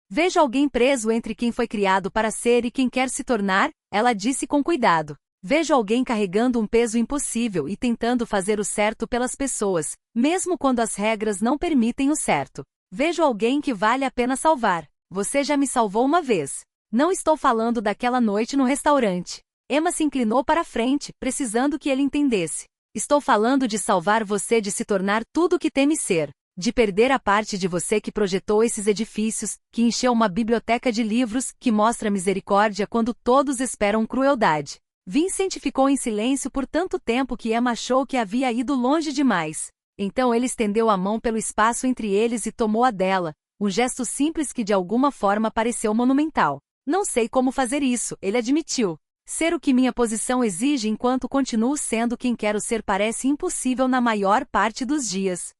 Vejo alguém preso entre quem foi criado para ser e quem quer se tornar, ela disse com cuidado. Vejo alguém carregando um peso impossível e tentando fazer o certo pelas pessoas, mesmo quando as regras não permitem o certo. Vejo alguém que vale a pena salvar. Você já me salvou uma vez. Não estou falando daquela noite no restaurante. Emma se inclinou para a frente, precisando que ele entendesse. Estou falando de salvar você de se tornar tudo o que teme ser. De perder a parte de você que projetou esses edifícios, que encheu uma biblioteca de livros, que mostra misericórdia quando todos esperam crueldade. Vincent ficou em silêncio por tanto tempo que Emma achou que havia ido longe demais. Então ele estendeu a mão pelo espaço entre eles e tomou a dela, um gesto simples que de alguma forma pareceu monumental. Não sei como fazer isso, ele admitiu. Ser o que minha posição exige enquanto continuo sendo quem quero ser parece impossível na maior parte dos dias.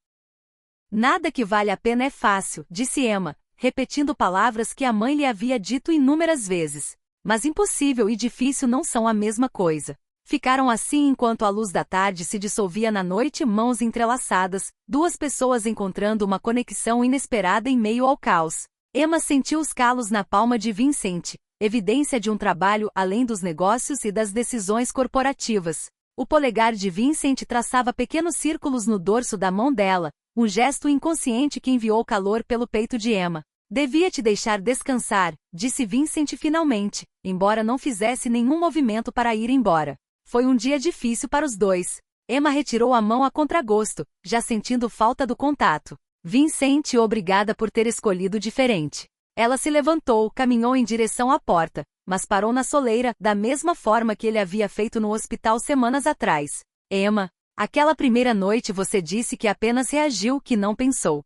Nada que vale a pena é fácil, disse Emma, repetindo palavras que a mãe lhe havia dito inúmeras vezes. Mas impossível e difícil não são a mesma coisa. Ficaram assim enquanto a luz da tarde se dissolvia na noite, mãos entrelaçadas, duas pessoas encontrando uma conexão inesperada em meio ao caos. Emma sentiu os calos na palma de Vincent, evidência de um trabalho além dos negócios e das decisões corporativas. O polegar de Vincent traçava pequenos círculos no dorso da mão dela, um gesto inconsciente que enviou calor pelo peito de Emma. Devia te deixar descansar, disse Vincent finalmente, embora não fizesse nenhum movimento para ir embora. Foi um dia difícil para os dois. Emma retirou a mão a contragosto, já sentindo falta do contato. Vincent, obrigada por ter escolhido diferente. Ela se levantou, caminhou em direção à porta, mas parou na soleira, da mesma forma que ele havia feito no hospital semanas atrás. Emma, aquela primeira noite você disse que apenas reagiu, que não pensou.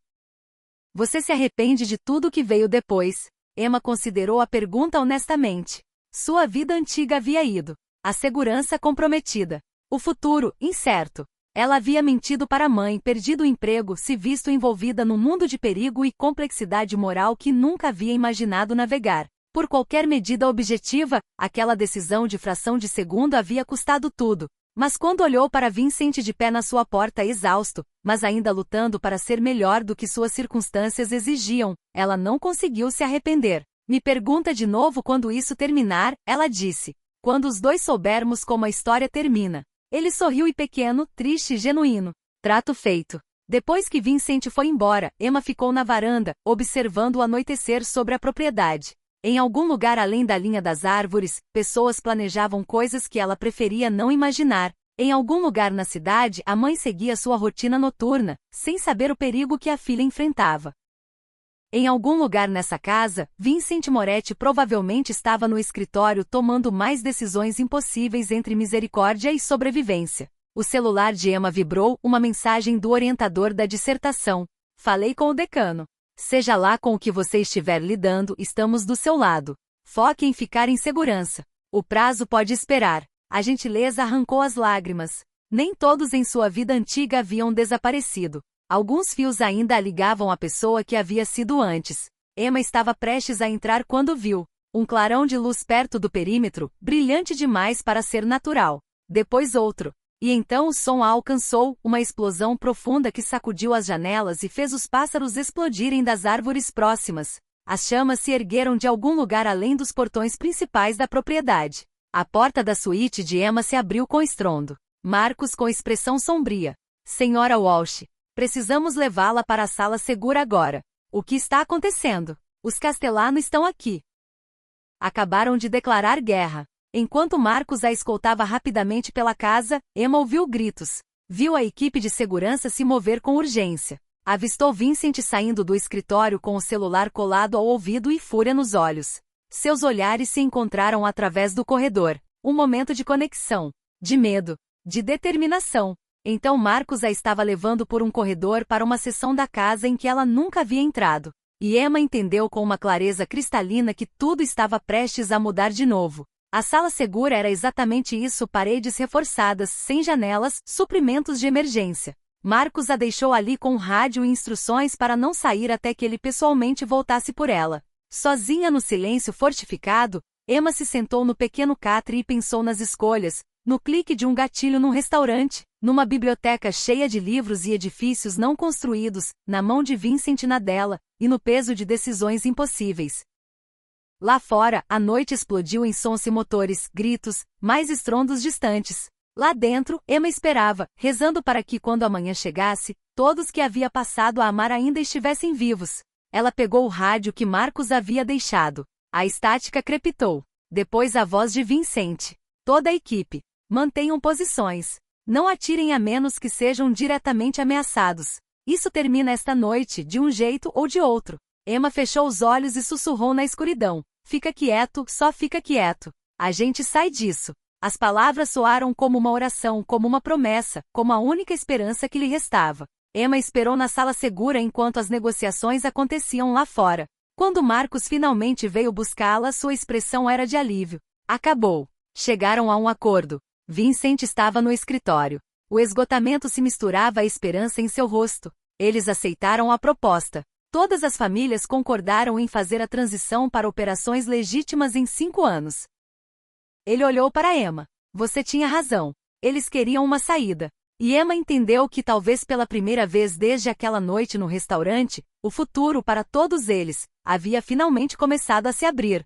Você se arrepende de tudo que veio depois? Emma considerou a pergunta honestamente. Sua vida antiga havia ido. A segurança comprometida. O futuro, incerto. Ela havia mentido para a mãe, perdido o emprego, se visto envolvida num mundo de perigo e complexidade moral que nunca havia imaginado navegar. Por qualquer medida objetiva, aquela decisão de fração de segundo havia custado tudo. Mas quando olhou para Vincent de pé na sua porta exausto, mas ainda lutando para ser melhor do que suas circunstâncias exigiam, ela não conseguiu se arrepender. Me pergunta de novo quando isso terminar, ela disse. Quando os dois soubermos como a história termina. Ele sorriu e pequeno, triste e genuíno. Trato feito. Depois que Vincent foi embora, Emma ficou na varanda, observando o anoitecer sobre a propriedade. Em algum lugar além da linha das árvores, pessoas planejavam coisas que ela preferia não imaginar. Em algum lugar na cidade, a mãe seguia sua rotina noturna, sem saber o perigo que a filha enfrentava. Em algum lugar nessa casa, Vincent Moretti provavelmente estava no escritório tomando mais decisões impossíveis entre misericórdia e sobrevivência. O celular de Emma vibrou, uma mensagem do orientador da dissertação. Falei com o decano. Seja lá com o que você estiver lidando, estamos do seu lado. Foque em ficar em segurança. O prazo pode esperar. A gentileza arrancou as lágrimas. Nem todos em sua vida antiga haviam desaparecido. Alguns fios ainda a ligavam à pessoa que havia sido antes. Emma estava prestes a entrar quando viu um clarão de luz perto do perímetro, brilhante demais para ser natural. Depois outro. E então o som a alcançou, uma explosão profunda que sacudiu as janelas e fez os pássaros explodirem das árvores próximas. As chamas se ergueram de algum lugar além dos portões principais da propriedade. A porta da suíte de Emma se abriu com estrondo. Marcos com expressão sombria. Senhora Walsh. Precisamos levá-la para a sala segura agora. O que está acontecendo? Os Castellano estão aqui. Acabaram de declarar guerra. Enquanto Marcos a escoltava rapidamente pela casa, Emma ouviu gritos. Viu a equipe de segurança se mover com urgência. Avistou Vincent saindo do escritório com o celular colado ao ouvido e fúria nos olhos. Seus olhares se encontraram através do corredor. Um momento de conexão. De medo. De determinação. Então Marcos a estava levando por um corredor para uma seção da casa em que ela nunca havia entrado. E Emma entendeu com uma clareza cristalina que tudo estava prestes a mudar de novo. A sala segura era exatamente isso, paredes reforçadas, sem janelas, suprimentos de emergência. Marcos a deixou ali com um rádio e instruções para não sair até que ele pessoalmente voltasse por ela. Sozinha no silêncio fortificado, Emma se sentou no pequeno catre e pensou nas escolhas, no clique de um gatilho num restaurante, numa biblioteca cheia de livros e edifícios não construídos, na mão de Vincent na dela, e no peso de decisões impossíveis. Lá fora, a noite explodiu em sons e motores, gritos, mais estrondos distantes. Lá dentro, Emma esperava, rezando para que quando a manhã chegasse, todos que havia passado a amar ainda estivessem vivos. Ela pegou o rádio que Marcos havia deixado. A estática crepitou. Depois a voz de Vincent. Toda a equipe. Mantenham posições. Não atirem a menos que sejam diretamente ameaçados. Isso termina esta noite, de um jeito ou de outro. Emma fechou os olhos e sussurrou na escuridão. Fica quieto, só fica quieto. A gente sai disso. As palavras soaram como uma oração, como uma promessa, como a única esperança que lhe restava. Emma esperou na sala segura enquanto as negociações aconteciam lá fora. Quando Marcos finalmente veio buscá-la, sua expressão era de alívio. Acabou. Chegaram a um acordo. Vincent estava no escritório. O esgotamento se misturava à esperança em seu rosto. Eles aceitaram a proposta. Todas as famílias concordaram em fazer a transição para operações legítimas em 5 anos. Ele olhou para Emma. Você tinha razão. Eles queriam uma saída. E Emma entendeu que talvez pela primeira vez desde aquela noite no restaurante, o futuro para todos eles havia finalmente começado a se abrir.